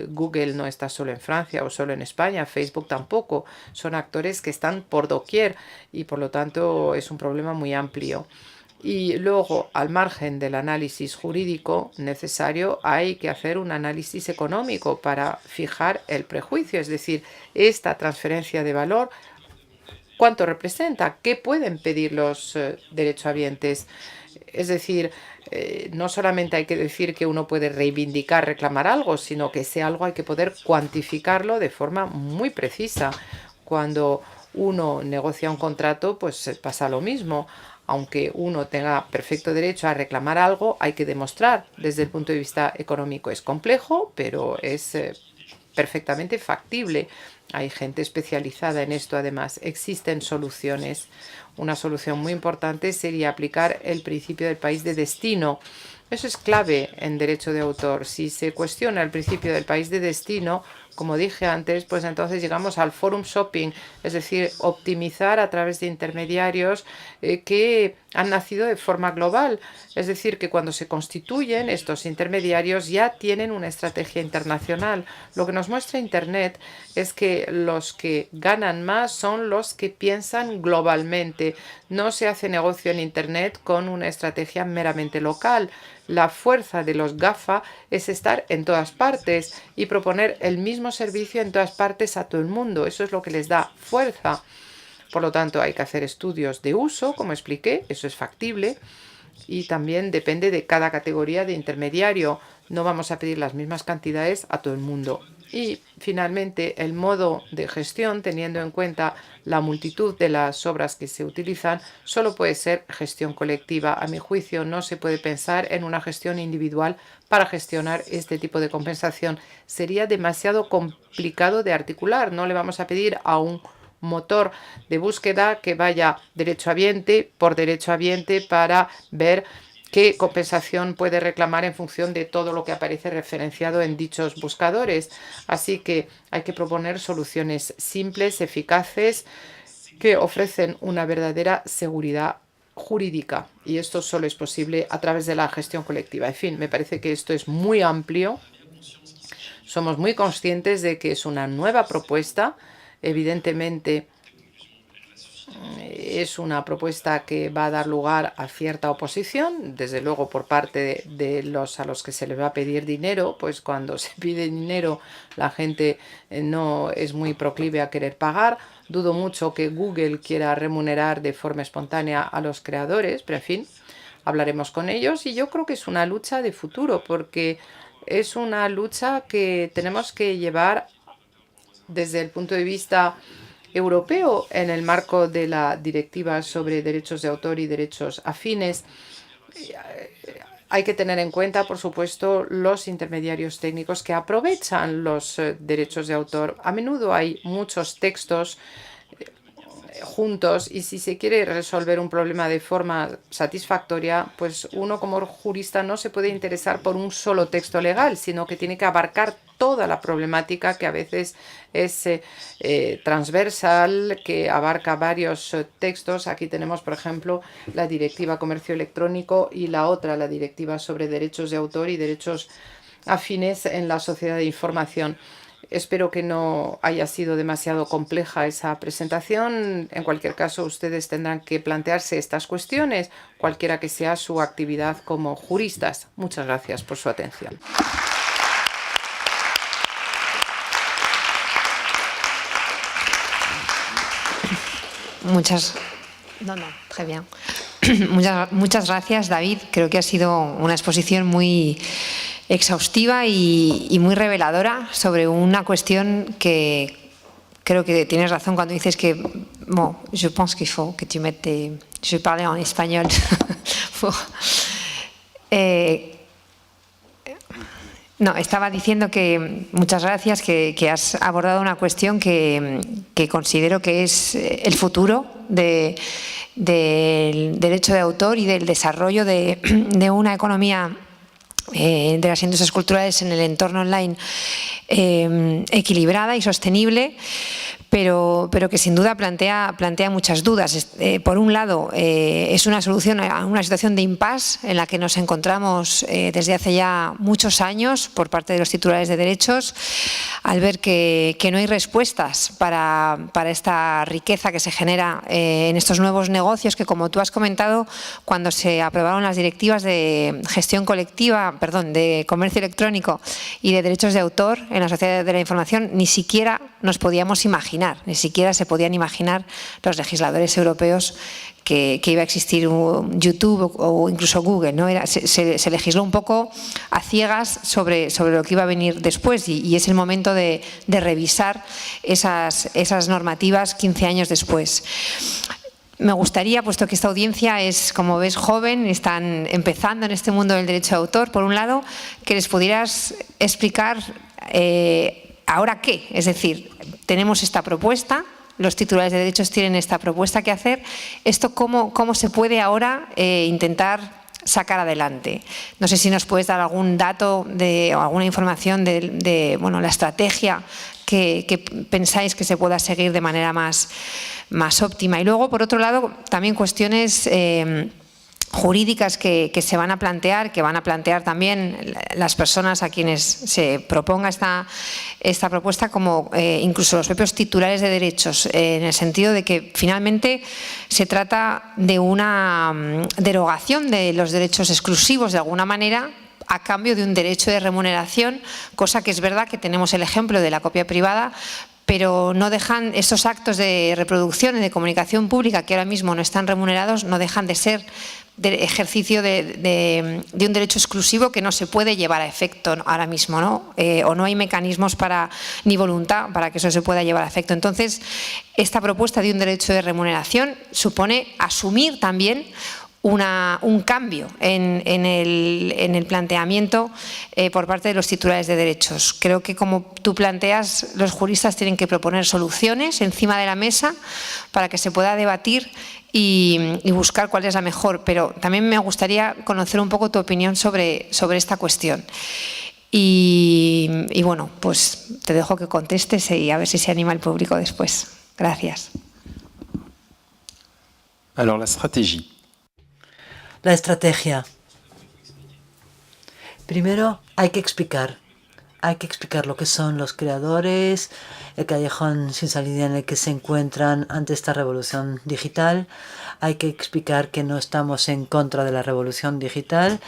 Google no está solo en Francia o solo en España, Facebook tampoco. Son actores que están por doquier y por lo tanto es un problema muy amplio. Y luego, al margen del análisis jurídico necesario, hay que hacer un análisis económico para fijar el prejuicio, es decir, esta transferencia de valor, ¿cuánto representa? ¿Qué pueden pedir los derechohabientes? Es decir, no solamente hay que decir que uno puede reivindicar, reclamar algo, sino que ese algo hay que poder cuantificarlo de forma muy precisa. Cuando uno negocia un contrato, pues pasa lo mismo. Aunque uno tenga perfecto derecho a reclamar algo, hay que demostrar desde el punto de vista económico. Es complejo, pero es perfectamente factible. Hay gente especializada en esto, además. Existen soluciones. Una solución muy importante sería aplicar el principio del país de destino. Eso es clave en derecho de autor. Si se cuestiona el principio del país de destino, como dije antes, pues entonces llegamos al forum shopping, es decir, optimizar a través de intermediarios que han nacido de forma global. Es decir, que cuando se constituyen estos intermediarios ya tienen una estrategia internacional. Lo que nos muestra Internet es que los que ganan más son los que piensan globalmente. No se hace negocio en Internet con una estrategia meramente local. La fuerza de los GAFA es estar en todas partes y proponer el mismo servicio en todas partes a todo el mundo. Eso es lo que les da fuerza. Por lo tanto, hay que hacer estudios de uso, como expliqué, eso es factible. Y también depende de cada categoría de intermediario. No vamos a pedir las mismas cantidades a todo el mundo. Y finalmente, el modo de gestión, teniendo en cuenta la multitud de las obras que se utilizan, solo puede ser gestión colectiva. A mi juicio, no se puede pensar en una gestión individual para gestionar este tipo de compensación. Sería demasiado complicado de articular. No le vamos a pedir a un motor de búsqueda que vaya derechohabiente por derechohabiente para ver qué compensación puede reclamar en función de todo lo que aparece referenciado en dichos buscadores. Así que hay que proponer soluciones simples, eficaces, que ofrecen una verdadera seguridad jurídica. Y esto solo es posible a través de la gestión colectiva. En fin, me parece que esto es muy amplio. Somos muy conscientes de que es una nueva propuesta. Evidentemente, es una propuesta que va a dar lugar a cierta oposición, desde luego por parte de los a los que se les va a pedir dinero. Pues cuando se pide dinero la gente no es muy proclive a querer pagar. Dudo mucho que Google quiera remunerar de forma espontánea a los creadores, pero en fin, hablaremos con ellos y yo creo que es una lucha de futuro, porque es una lucha que tenemos que llevar desde el punto de vista europeo en el marco de la Directiva sobre derechos de autor y derechos afines. Hay que tener en cuenta, por supuesto, los intermediarios técnicos que aprovechan los derechos de autor. A menudo hay muchos textos juntos y si se quiere resolver un problema de forma satisfactoria, pues uno como jurista no se puede interesar por un solo texto legal, sino que tiene que abarcar toda la problemática que a veces es transversal, que abarca varios textos. Aquí tenemos, por ejemplo, la Directiva Comercio Electrónico y la otra, la Directiva sobre derechos de autor y derechos afines en la sociedad de información. Espero que no haya sido demasiado compleja esa presentación. En cualquier caso, ustedes tendrán que plantearse estas cuestiones, cualquiera que sea su actividad como juristas. Muchas gracias por su atención. Très bien. Muchas gracias, David. Creo que ha sido una exposición muy exhaustiva y muy reveladora sobre una cuestión que creo que tienes razón cuando dices que, bon, je pense qu'il faut que tu mettes tes... Je vais parler en espagnol. No, estaba diciendo que muchas gracias, que has abordado una cuestión que considero que es el futuro de del derecho de autor y del desarrollo de una economía de las industrias culturales en el entorno online equilibrada y sostenible, pero que sin duda plantea muchas dudas. Por un lado, es una solución a una situación de impasse en la que nos encontramos desde hace ya muchos años por parte de los titulares de derechos, al ver que no hay respuestas para esta riqueza que se genera en estos nuevos negocios que, como tú has comentado, cuando se aprobaron las directivas de gestión colectiva, de comercio electrónico y de derechos de autor en la sociedad de la información, ni siquiera nos podíamos imaginar, ni siquiera se podían imaginar los legisladores europeos que iba a existir YouTube o incluso Google, ¿no? Se legisló un poco a ciegas sobre lo que iba a venir después y es el momento de revisar esas normativas 15 años después. Me gustaría, puesto que esta audiencia es, como ves, joven, están empezando en este mundo del derecho de autor, por un lado, que les pudieras explicar ahora qué. Es decir, tenemos esta propuesta, los titulares de derechos tienen esta propuesta que hacer. ¿Esto cómo se puede ahora intentar sacar adelante? No sé si nos puedes dar algún dato o alguna información de la estrategia que pensáis que se pueda seguir de manera más óptima. Y luego, por otro lado, también cuestiones jurídicas que se van a plantear, que van a plantear también las personas a quienes se proponga esta propuesta, como incluso los propios titulares de derechos, en el sentido de que finalmente se trata de una derogación de los derechos exclusivos de alguna manera, a cambio de un derecho de remuneración, cosa que es verdad que tenemos el ejemplo de la copia privada, pero no dejan esos actos de reproducción y de comunicación pública que ahora mismo no están remunerados, no dejan de ser de ejercicio de un derecho exclusivo que no se puede llevar a efecto ahora mismo, ¿no? O no hay mecanismos ni voluntad para que eso se pueda llevar a efecto. Entonces, esta propuesta de un derecho de remuneración supone asumir también un cambio en el planteamiento por parte de los titulares de derechos. Creo que, como tú planteas, los juristas tienen que proponer soluciones encima de la mesa para que se pueda debatir y buscar cuál es la mejor. Pero también me gustaría conocer un poco tu opinión sobre esta cuestión. Y bueno, pues te dejo que contestes y a ver si se anima el público después. Gracias. Alors, la stratégie. La estrategia. Primero hay que explicar lo que son los creadores, el callejón sin salida en el que se encuentran ante esta revolución digital. Hay que explicar que no estamos en contra de la revolución digital,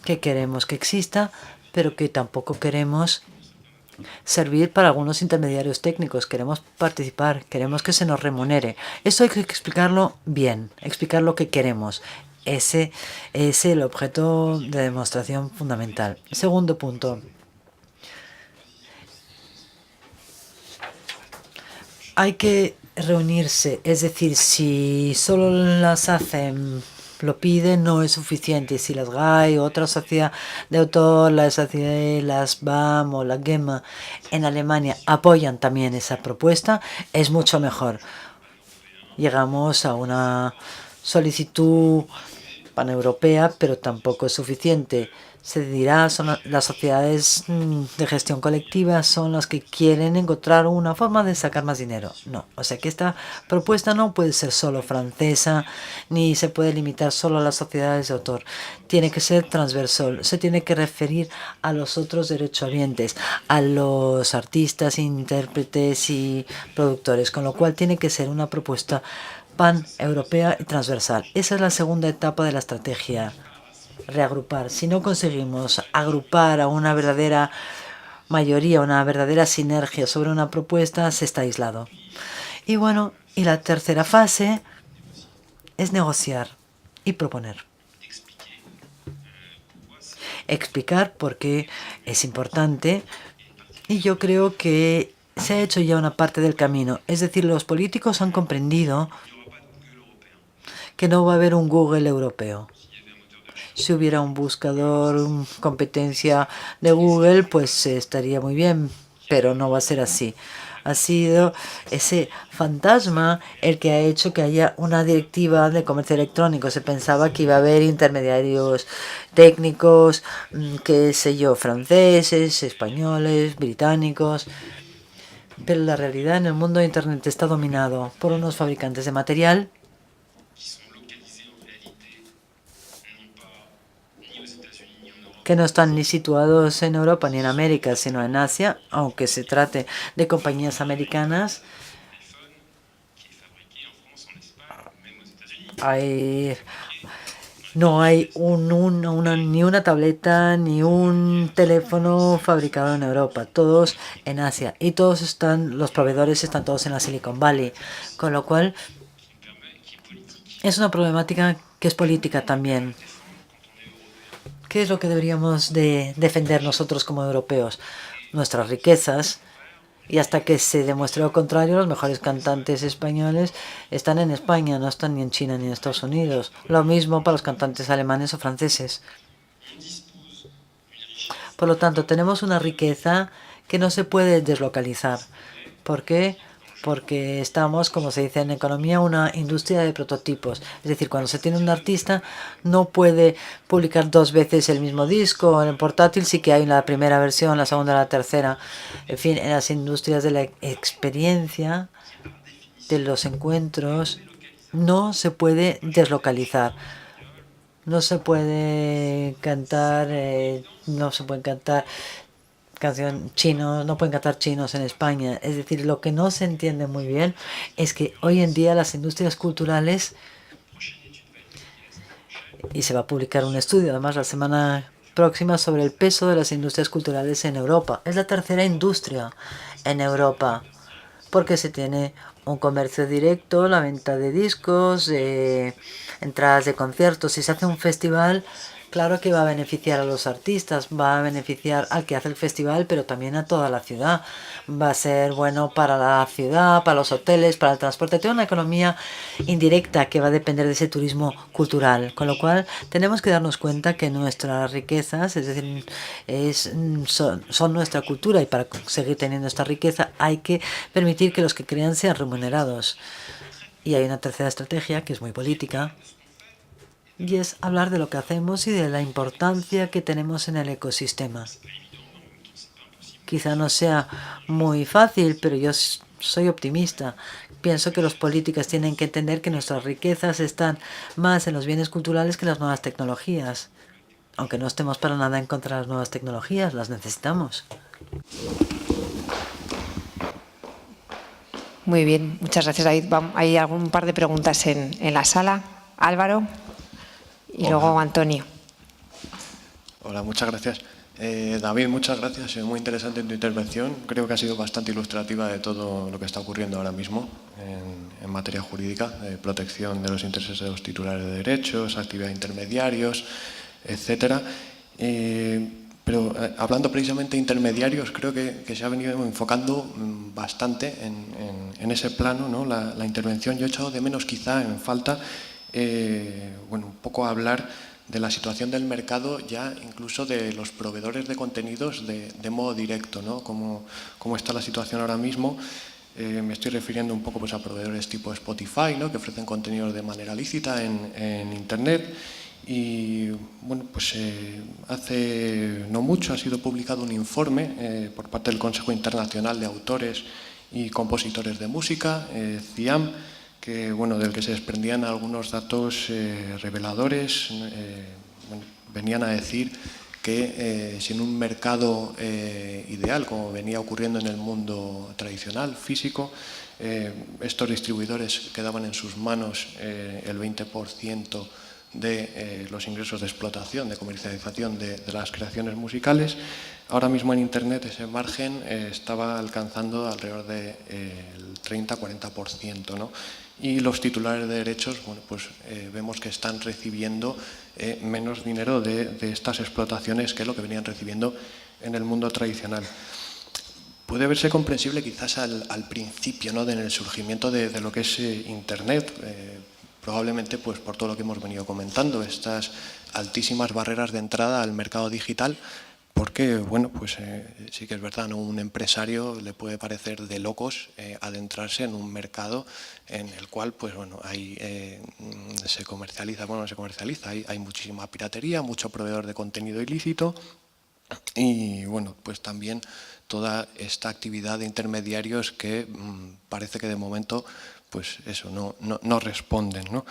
que queremos que exista, pero que tampoco queremos servir para algunos intermediarios técnicos. Queremos participar, queremos que se nos remunere. Eso hay que explicarlo bien, explicar lo que queremos. Ese es el objeto de demostración fundamental. Segundo punto. Hay que reunirse, es decir, si solo las hacen, lo piden, no es suficiente. Si las GAI, otra sociedad de autor, la SACIE, las BAM o la GEMA en Alemania apoyan también esa propuesta, es mucho mejor. Llegamos a una solicitud paneuropea, pero tampoco es suficiente. Se dirá, son las sociedades de gestión colectiva son las que quieren encontrar una forma de sacar más dinero. No, o sea que esta propuesta no puede ser solo francesa, ni se puede limitar solo a las sociedades de autor. Tiene que ser transversal, se tiene que referir a los otros derechohabientes, a los artistas, intérpretes y productores, con lo cual tiene que ser una propuesta pan-europea y transversal. Esa es la segunda etapa de la estrategia. Reagrupar. Si no conseguimos agrupar a una verdadera mayoría, una verdadera sinergia sobre una propuesta, se está aislado. Y bueno, y la tercera fase es negociar y proponer. Explicar por qué es importante, y yo creo que se ha hecho ya una parte del camino. Es decir, los políticos han comprendido que no va a haber un Google europeo. Si hubiera un buscador, competencia de Google, pues estaría muy bien, pero no va a ser así. ha sido ese fantasma el que ha hecho que haya una directiva de comercio electrónico. Se pensaba que iba a haber intermediarios técnicos, qué sé yo, franceses, españoles, británicos. Pero la realidad en el mundo de Internet está dominado por unos fabricantes de material que no están ni situados en Europa ni en América, sino en Asia, aunque se trate de compañías americanas. No hay ni una tableta ni un teléfono fabricado en Europa, todos en Asia, y los proveedores están todos en la Silicon Valley, con lo cual es una problemática que es política también. ¿Qué es lo que deberíamos de defender nosotros como europeos? Nuestras riquezas. Y hasta que se demuestre lo contrario, los mejores cantantes españoles están en España, no están ni en China ni en Estados Unidos. Lo mismo para los cantantes alemanes o franceses. Por lo tanto, tenemos una riqueza que no se puede deslocalizar. ¿Por qué? Porque estamos, como se dice en economía, una industria de prototipos. Es decir, cuando se tiene un artista, no puede publicar 2 veces el mismo disco. En el portátil sí que hay la primera versión, la segunda, la tercera. En fin, en las industrias de la experiencia, de los encuentros, no se puede deslocalizar. No se puede cantar, no pueden cantar chinos en España. Es decir, lo que no se entiende muy bien es que hoy en día las industrias culturales, y se va a publicar un estudio además la semana próxima sobre el peso de las industrias culturales en Europa. Es la tercera industria en Europa porque se tiene un comercio directo, la venta de discos, entradas de conciertos. Si se hace un festival, claro que va a beneficiar a los artistas, va a beneficiar al que hace el festival, pero también a toda la ciudad. Va a ser bueno para la ciudad, para los hoteles, para el transporte. Toda una economía indirecta que va a depender de ese turismo cultural. Con lo cual, tenemos que darnos cuenta que nuestras riquezas, es decir, son nuestra cultura, y para seguir teniendo esta riqueza hay que permitir que los que crean sean remunerados. Y hay una tercera estrategia que es muy política, y es hablar de lo que hacemos y de la importancia que tenemos en el ecosistema. Quizá no sea muy fácil, pero yo soy optimista. Pienso que los políticos tienen que entender que nuestras riquezas están más en los bienes culturales que en las nuevas tecnologías. Aunque no estemos para nada en contra de las nuevas tecnologías, las necesitamos. Muy bien, muchas gracias, David. Hay algún par de preguntas en la sala. Álvaro y Hola. luego Antonio. Hola, muchas gracias. David, muchas gracias. Ha sido muy interesante tu intervención. Creo que ha sido bastante ilustrativa de todo lo que está ocurriendo ahora mismo en materia jurídica, de protección de los intereses de los titulares de derechos, actividad de intermediarios, etcétera. Pero hablando precisamente de intermediarios, creo que se ha venido enfocando bastante en ese plano, ¿no? La intervención. Yo he echado de menos quizá en falta un poco hablar de la situación del mercado, ya incluso de los proveedores de contenidos de modo directo, ¿no? Cómo está la situación ahora mismo. Me estoy refiriendo un poco pues, a proveedores tipo Spotify, ¿no? Que ofrecen contenidos de manera lícita en Internet. Y bueno, pues hace no mucho ha sido publicado un informe por parte del Consejo Internacional de Autores y Compositores de Música, CIAM, del que se desprendían algunos datos reveladores. Venían a decir que sin un mercado ideal, como venía ocurriendo en el mundo tradicional, físico, estos distribuidores quedaban en sus manos el 20% de los ingresos de explotación, de comercialización de las creaciones musicales. Ahora mismo en Internet ese margen estaba alcanzando alrededor del 30-40%, ¿no? Y los titulares de derechos, vemos que están recibiendo menos dinero de estas explotaciones que lo que venían recibiendo en el mundo tradicional. Puede verse comprensible quizás al principio, ¿no? En el surgimiento de lo que es Internet, probablemente pues, por todo lo que hemos venido comentando, estas altísimas barreras de entrada al mercado digital, porque, bueno, pues sí que es verdad, ¿no? Un empresario le puede parecer de locos adentrarse en un mercado en el cual, pues bueno, se comercializa, hay muchísima piratería, mucho proveedor de contenido ilícito y, bueno, pues también toda esta actividad de intermediarios que parece que de momento, pues eso, no responden, ¿no?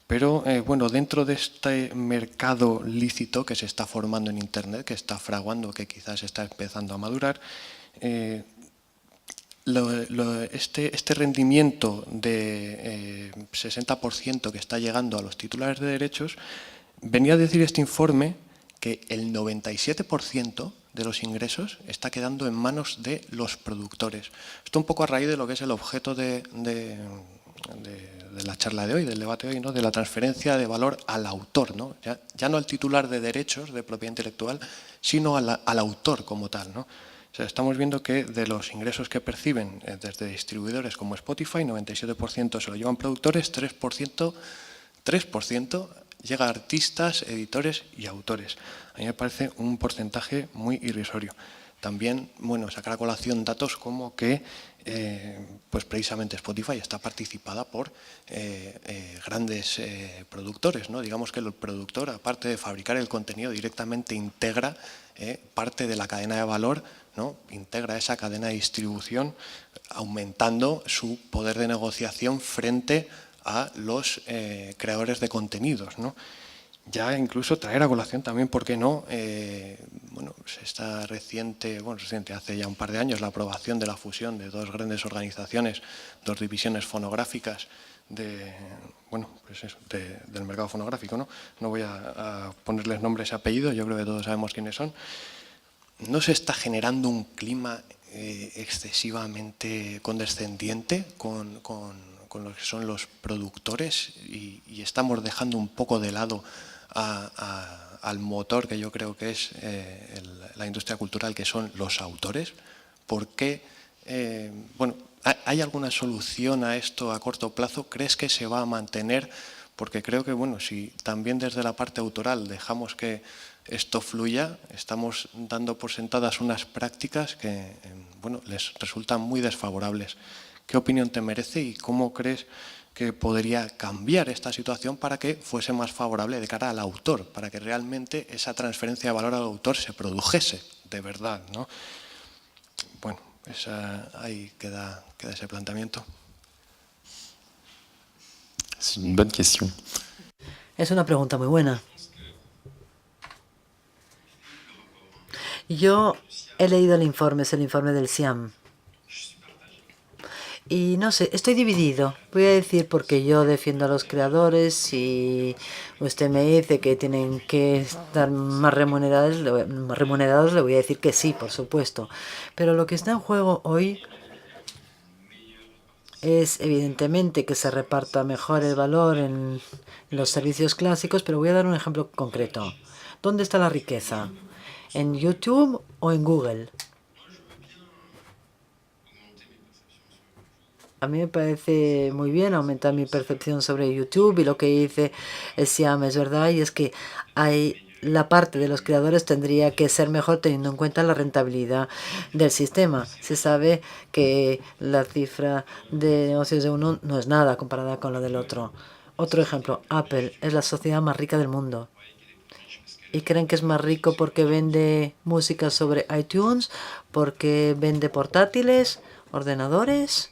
Pero, bueno, dentro de este mercado lícito que se está formando en Internet, que está fraguando, que quizás está empezando a madurar, este rendimiento de 60% que está llegando a los titulares de derechos, venía a decir este informe que el 97% de los ingresos está quedando en manos de los productores. Esto un poco a raíz de lo que es el objeto de la charla de hoy, del debate de hoy, ¿no? De la transferencia de valor al autor, ¿no? Ya no al titular de derechos de propiedad intelectual, sino al autor como tal, ¿no? O sea, estamos viendo que de los ingresos que perciben desde distribuidores como Spotify, 97% se lo llevan productores, 3% llega a artistas, editores y autores. A mí me parece un porcentaje muy irrisorio. También, bueno, sacar a colación datos como que pues precisamente Spotify está participada por grandes productores, ¿no? Digamos que el productor, aparte de fabricar el contenido, directamente integra parte de la cadena de valor, ¿no? Integra esa cadena de distribución, aumentando su poder de negociación frente a los creadores de contenidos, ¿no? Ya incluso traer a colación también, ¿por qué no? Bueno, pues reciente, hace ya un par de años, la aprobación de la fusión de dos grandes organizaciones, dos divisiones fonográficas del mercado fonográfico, ¿no? No voy a ponerles nombres y apellidos, yo creo que todos sabemos quiénes son. ¿No se está generando un clima excesivamente condescendiente con lo que son los productores y estamos dejando un poco de lado al motor que yo creo que es la industria cultural, que son los autores? ¿Por qué? ¿Hay alguna solución a esto a corto plazo? ¿Crees que se va a mantener? Porque creo que, bueno, si también desde la parte autoral dejamos que esto fluya, estamos dando por sentadas unas prácticas que, bueno, les resultan muy desfavorables. ¿Qué opinión te merece y cómo crees que podría cambiar esta situación para que fuese más favorable de cara al autor, para que realmente esa transferencia de valor al autor se produjese de verdad, ¿no? Bueno, ahí queda ese planteamiento. C'est une bonne question. Es una pregunta muy buena. Yo he leído el informe, es el informe del SIAM. Y no sé, estoy dividido. Voy a decir porque yo defiendo a los creadores y usted me dice que tienen que estar más remunerados, le voy a decir que sí, por supuesto. Pero lo que está en juego hoy es evidentemente que se reparta mejor el valor en los servicios clásicos, pero voy a dar un ejemplo concreto. ¿Dónde está la riqueza? ¿En YouTube o en Google? A mí me parece muy bien aumentar mi percepción sobre YouTube y lo que dice el SIAM es verdad, y es que la parte de los creadores tendría que ser mejor teniendo en cuenta la rentabilidad del sistema. Se sabe que la cifra de negocios de uno no es nada comparada con la del otro. Otro ejemplo, Apple es la sociedad más rica del mundo. ¿Y creen que es más rico porque vende música sobre iTunes? ¿Porque vende portátiles, ordenadores,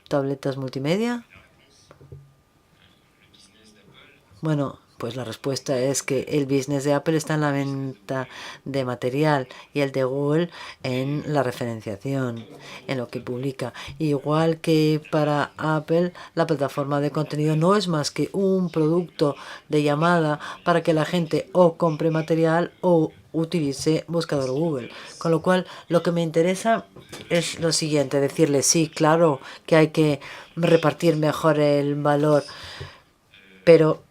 tabletas multimedia? Bueno, pues la respuesta es que el business de Apple está en la venta de material y el de Google en la referenciación, en lo que publica. Igual que para Apple, la plataforma de contenido no es más que un producto de llamada para que la gente o compre material o utilice buscador Google. Con lo cual, lo que me interesa es lo siguiente, decirle sí, claro que hay que repartir mejor el valor, pero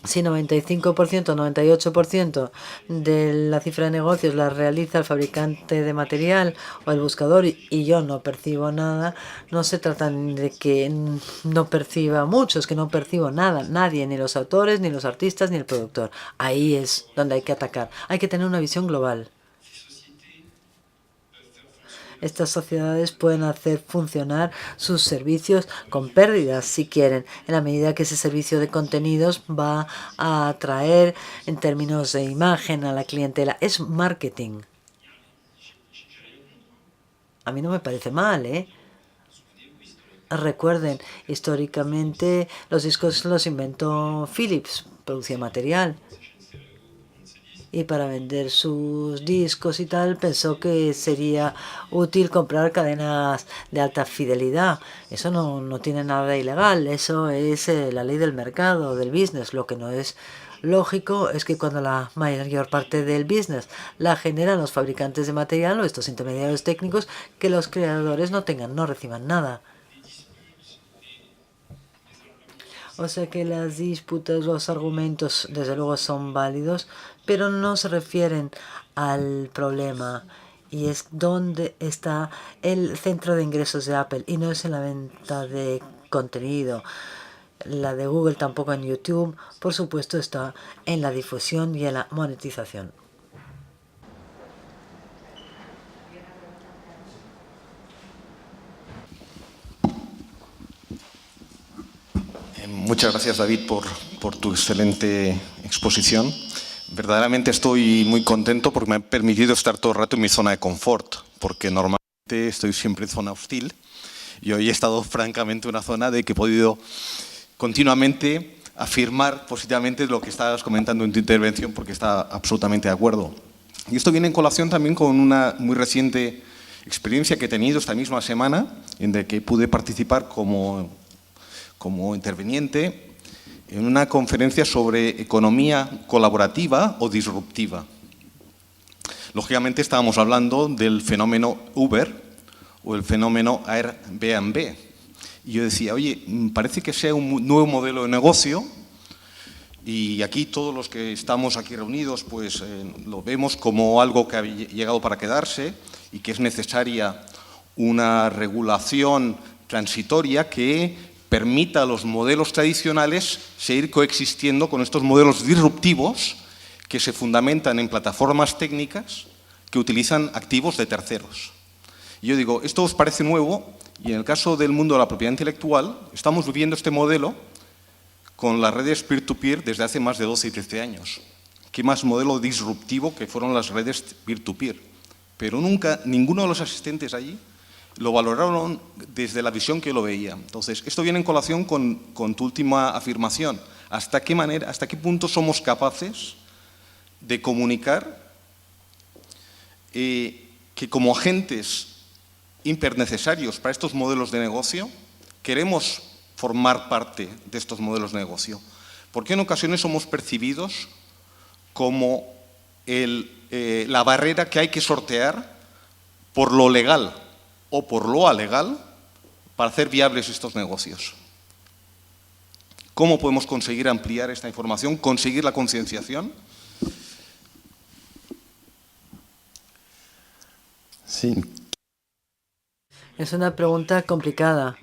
Si 95%, 98% de la cifra de negocios la realiza el fabricante de material o el buscador y yo no percibo nada, no se trata de que no perciba mucho, es que no percibo nada, nadie, ni los autores, ni los artistas, ni el productor. Ahí es donde hay que atacar. Hay que tener una visión global. Estas sociedades pueden hacer funcionar sus servicios con pérdidas si quieren, en la medida que ese servicio de contenidos va a atraer en términos de imagen a la clientela. Es marketing. A mí no me parece mal, ¿eh? Recuerden, históricamente los discos los inventó Philips, producía material. Y para vender sus discos y tal, pensó que sería útil comprar cadenas de alta fidelidad. Eso no tiene nada de ilegal, eso es la ley del mercado, del business. Lo que no es lógico es que cuando la mayor parte del business la generan los fabricantes de material o estos intermediarios técnicos, que los creadores no reciban nada. O sea que las disputas, los argumentos, desde luego son válidos, pero no se refieren al problema. Y es donde está el centro de ingresos de Apple y no es en la venta de contenido. La de Google tampoco en YouTube. Por supuesto está en la difusión y en la monetización. Muchas gracias, David, por tu excelente exposición. Verdaderamente estoy muy contento porque me ha permitido estar todo el rato en mi zona de confort, porque normalmente estoy siempre en zona hostil y hoy he estado francamente en una zona de que he podido continuamente afirmar positivamente lo que estabas comentando en tu intervención, porque está absolutamente de acuerdo. Y esto viene en colación también con una muy reciente experiencia que he tenido esta misma semana, en la que pude participar como interveniente en una conferencia sobre economía colaborativa o disruptiva. Lógicamente estábamos hablando del fenómeno Uber o el fenómeno Airbnb. Y yo decía, oye, parece que sea un nuevo modelo de negocio y aquí todos los que estamos aquí reunidos pues lo vemos como algo que ha llegado para quedarse y que es necesaria una regulación transitoria que permita a los modelos tradicionales seguir coexistiendo con estos modelos disruptivos que se fundamentan en plataformas técnicas que utilizan activos de terceros. Y yo digo, esto os parece nuevo y en el caso del mundo de la propiedad intelectual estamos viviendo este modelo con las redes peer-to-peer desde hace más de 12 y 13 años. ¿Qué más modelo disruptivo que fueron las redes peer-to-peer? Pero nunca, ninguno de los asistentes allí lo valoraron desde la visión que yo lo veía. Entonces, esto viene en colación con tu última afirmación. ¿Hasta qué punto somos capaces de comunicar que como agentes hipernecesarios para estos modelos de negocio queremos formar parte de estos modelos de negocio? Porque en ocasiones somos percibidos como la barrera que hay que sortear por lo legal o por lo alegal para hacer viables estos negocios. ¿Cómo podemos conseguir ampliar esta información, conseguir la concienciación? Sí. Es una pregunta complicada.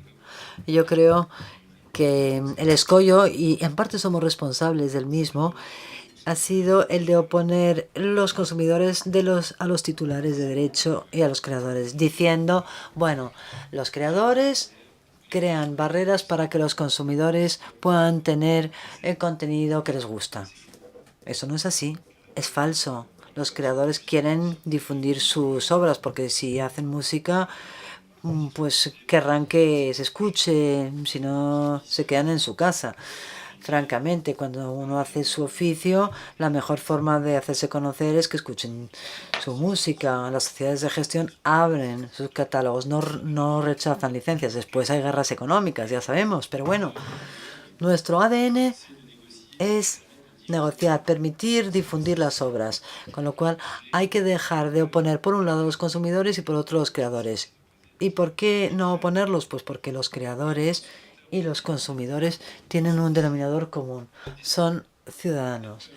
Yo creo que el escollo, y en parte somos responsables del mismo, ha sido el de oponer los consumidores a los titulares de derecho y a los creadores, diciendo, bueno, los creadores crean barreras para que los consumidores puedan tener el contenido que les gusta. Eso no es así, es falso. Los creadores quieren difundir sus obras porque si hacen música, pues querrán que se escuche, si no se quedan en su casa. Francamente, cuando uno hace su oficio, la mejor forma de hacerse conocer es que escuchen su música. Las sociedades de gestión abren sus catálogos, no rechazan licencias. Después hay guerras económicas, ya sabemos, pero bueno, nuestro ADN es negociar, permitir difundir las obras, con lo cual hay que dejar de oponer por un lado a los consumidores y por otro a los creadores. ¿Y por qué no oponerlos? Pues porque los creadores y los consumidores tienen un denominador común. Son ciudadanos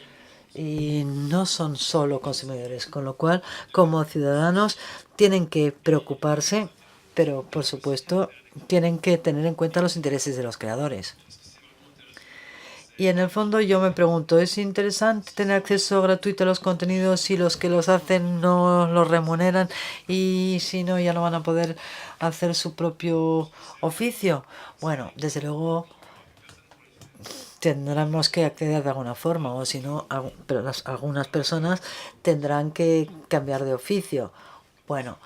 y no son solo consumidores, con lo cual como ciudadanos tienen que preocuparse, pero por supuesto tienen que tener en cuenta los intereses de los creadores. Y en el fondo yo me pregunto, ¿es interesante tener acceso gratuito a los contenidos si los que los hacen no los remuneran y si no ya no van a poder hacer su propio oficio? Bueno, desde luego tendremos que acceder de alguna forma o si no, pero algunas personas tendrán que cambiar de oficio. Bueno,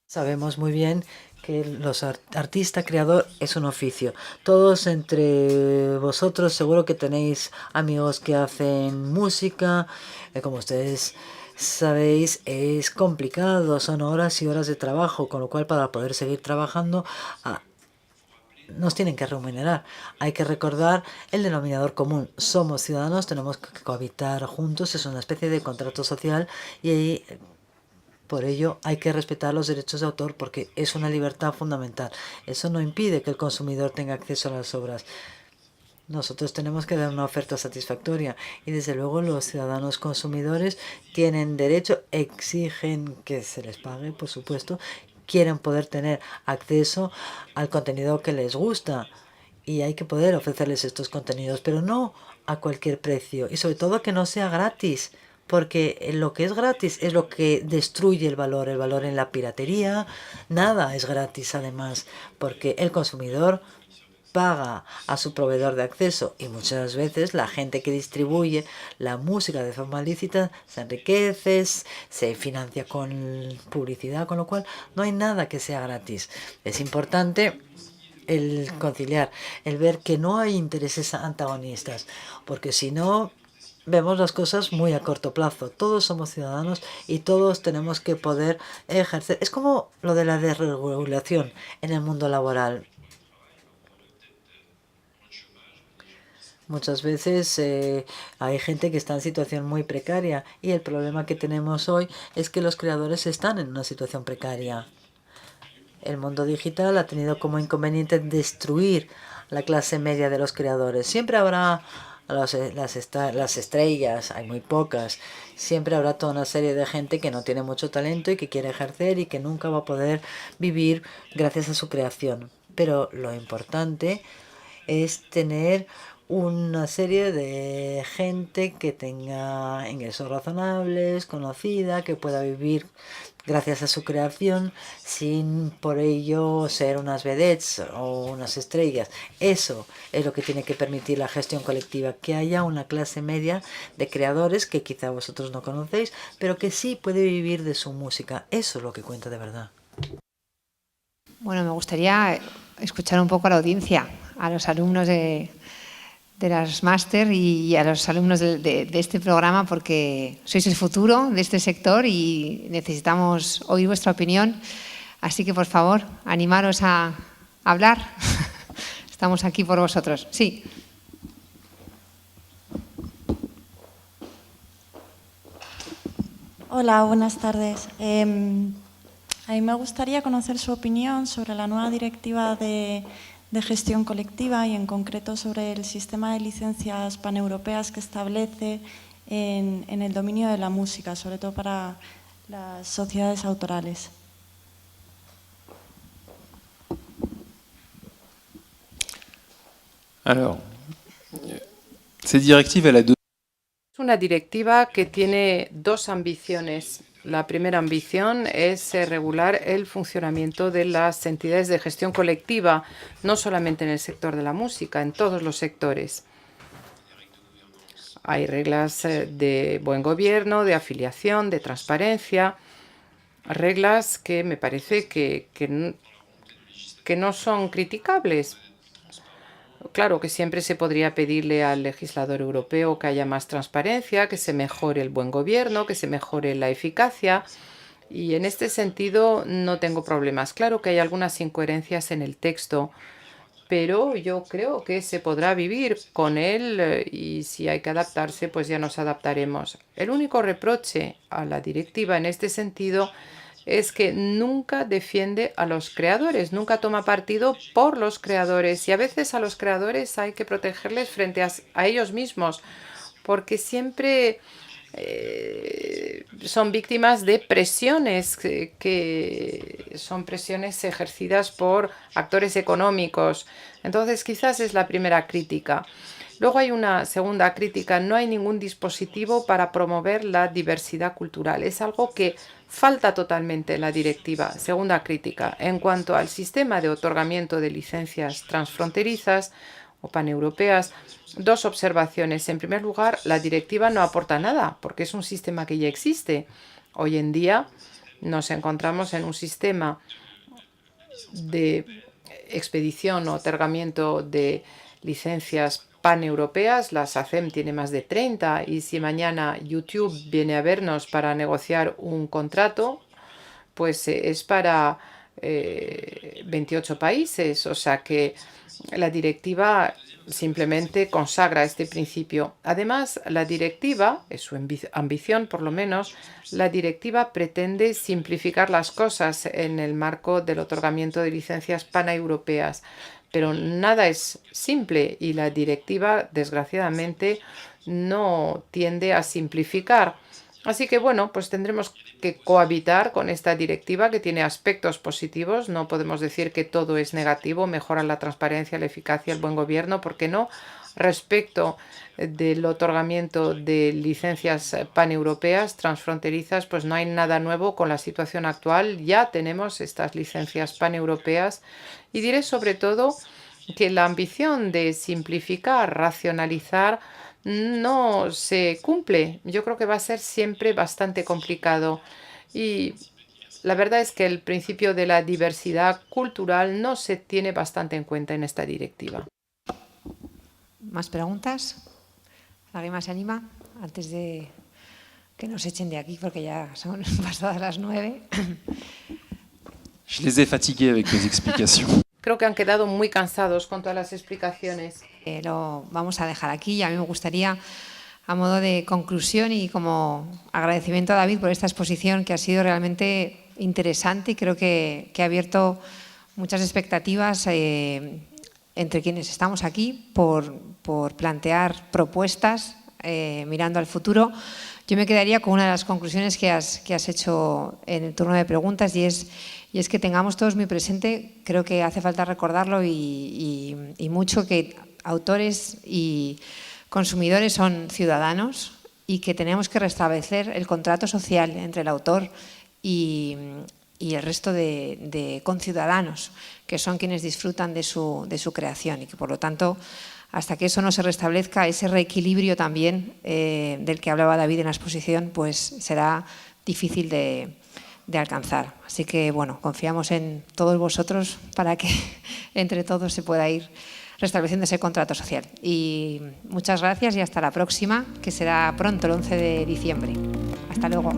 sabemos muy bien que los artista, creador es un oficio. Todos entre vosotros seguro que tenéis amigos que hacen música. Como ustedes sabéis, es complicado, son horas y horas de trabajo, con lo cual para poder seguir trabajando nos tienen que remunerar. Hay que recordar el denominador común. Somos ciudadanos, tenemos que cohabitar juntos, es una especie de contrato social y por ello hay que respetar los derechos de autor porque es una libertad fundamental. Eso no impide que el consumidor tenga acceso a las obras. Nosotros tenemos que dar una oferta satisfactoria y desde luego los ciudadanos consumidores tienen derecho, exigen que se les pague, por supuesto, quieren poder tener acceso al contenido que les gusta y hay que poder ofrecerles estos contenidos, pero no a cualquier precio y sobre todo que no sea gratis. Porque lo que es gratis es lo que destruye el valor en la piratería. Nada es gratis además, porque el consumidor paga a su proveedor de acceso y muchas veces la gente que distribuye la música de forma lícita se enriquece, se financia con publicidad, con lo cual no hay nada que sea gratis. Es importante el conciliar, el ver que no hay intereses antagonistas, porque si no vemos las cosas muy a corto plazo. Todos somos ciudadanos y todos tenemos que poder ejercer. Es como lo de la desregulación en el mundo laboral. Muchas veces hay gente que está en situación muy precaria y el problema que tenemos hoy es que los creadores están en una situación precaria. El mundo digital ha tenido como inconveniente destruir la clase media de los creadores. Siempre habrá las estrellas, hay muy pocas. Siempre habrá toda una serie de gente que no tiene mucho talento y que quiere ejercer y que nunca va a poder vivir gracias a su creación. Pero lo importante es tener una serie de gente que tenga ingresos razonables, conocida, que pueda vivir gracias a su creación sin por ello ser unas vedettes o unas estrellas. Eso es lo que tiene que permitir la gestión colectiva, que haya una clase media de creadores que quizá vosotros no conocéis, pero que sí puede vivir de su música. Eso es lo que cuenta de verdad. Bueno, me gustaría escuchar un poco a la audiencia, a los alumnos de las máster y a los alumnos de este programa, porque sois el futuro de este sector y necesitamos oír vuestra opinión. Así que, por favor, animaros a hablar. Estamos aquí por vosotros. Sí. Hola, buenas tardes. A mí me gustaría conocer su opinión sobre la nueva directiva de gestión colectiva y en concreto sobre el sistema de licencias paneuropeas que establece en el dominio de la música, sobre todo para las sociedades autorales. Alors, cette directive, elle a deux. Es una directiva que tiene dos ambiciones. La primera ambición es regular el funcionamiento de las entidades de gestión colectiva, no solamente en el sector de la música, en todos los sectores. Hay reglas de buen gobierno, de afiliación, de transparencia, reglas que me parece que no son criticables. Claro que siempre se podría pedirle al legislador europeo que haya más transparencia, que se mejore el buen gobierno, que se mejore la eficacia. Y en este sentido no tengo problemas. Claro que hay algunas incoherencias en el texto, pero yo creo que se podrá vivir con él y si hay que adaptarse, pues ya nos adaptaremos. El único reproche a la directiva en este sentido es que nunca defiende a los creadores, nunca toma partido por los creadores, y a veces a los creadores hay que protegerles frente a ellos mismos, porque siempre son víctimas de presiones que son presiones ejercidas por actores económicos. Entonces, quizás es la primera crítica. Luego hay una segunda crítica: no hay ningún dispositivo para promover la diversidad cultural. Es algo que falta totalmente en la directiva. Segunda crítica: en cuanto al sistema de otorgamiento de licencias transfronterizas o paneuropeas, dos observaciones. En primer lugar, la directiva no aporta nada, porque es un sistema que ya existe. Hoy en día nos encontramos en un sistema de expedición o otorgamiento de licencias paneuropeas. La SACEM tiene más de 30, y si mañana YouTube viene a vernos para negociar un contrato, pues es para 28 países. O sea que la directiva simplemente consagra este principio. Además, la directiva, es su ambición por lo menos, la directiva pretende simplificar las cosas en el marco del otorgamiento de licencias paneuropeas. Pero nada es simple, y la directiva, desgraciadamente, no tiende a simplificar. Así que, bueno, pues tendremos que cohabitar con esta directiva, que tiene aspectos positivos. No podemos decir que todo es negativo. Mejora la transparencia, la eficacia, el buen gobierno, ¿por qué no? Respecto del otorgamiento de licencias paneuropeas transfronterizas, pues no hay nada nuevo con la situación actual. Ya tenemos estas licencias paneuropeas, y diré sobre todo que la ambición de simplificar, racionalizar, no se cumple. Yo creo que va a ser siempre bastante complicado, y la verdad es que el principio de la diversidad cultural no se tiene bastante en cuenta en esta directiva. ¿Más preguntas? ¿Alguien más se anima? Antes de que nos echen de aquí, porque ya son pasadas las 9. Je les ai fatigués avec mes explications. Creo que han quedado muy cansados con todas las explicaciones. Lo vamos a dejar aquí. A mí me gustaría, a modo de conclusión y como agradecimiento a David por esta exposición, que ha sido realmente interesante, y creo que ha abierto muchas expectativas entre quienes estamos aquí por plantear propuestas mirando al futuro. Yo me quedaría con una de las conclusiones que has hecho en el turno de preguntas, y es que tengamos todos muy presente, creo que hace falta recordarlo y mucho, que autores y consumidores son ciudadanos, y que tenemos que restablecer el contrato social entre el autor y el resto de conciudadanos, que son quienes disfrutan de su creación, y que por lo tanto, hasta que eso no se restablezca, ese reequilibrio también del que hablaba David en la exposición, pues será difícil de alcanzar. Así que, bueno, confiamos en todos vosotros para que entre todos se pueda ir restableciendo ese contrato social. Y muchas gracias, y hasta la próxima, que será pronto, el 11 de diciembre. Hasta luego.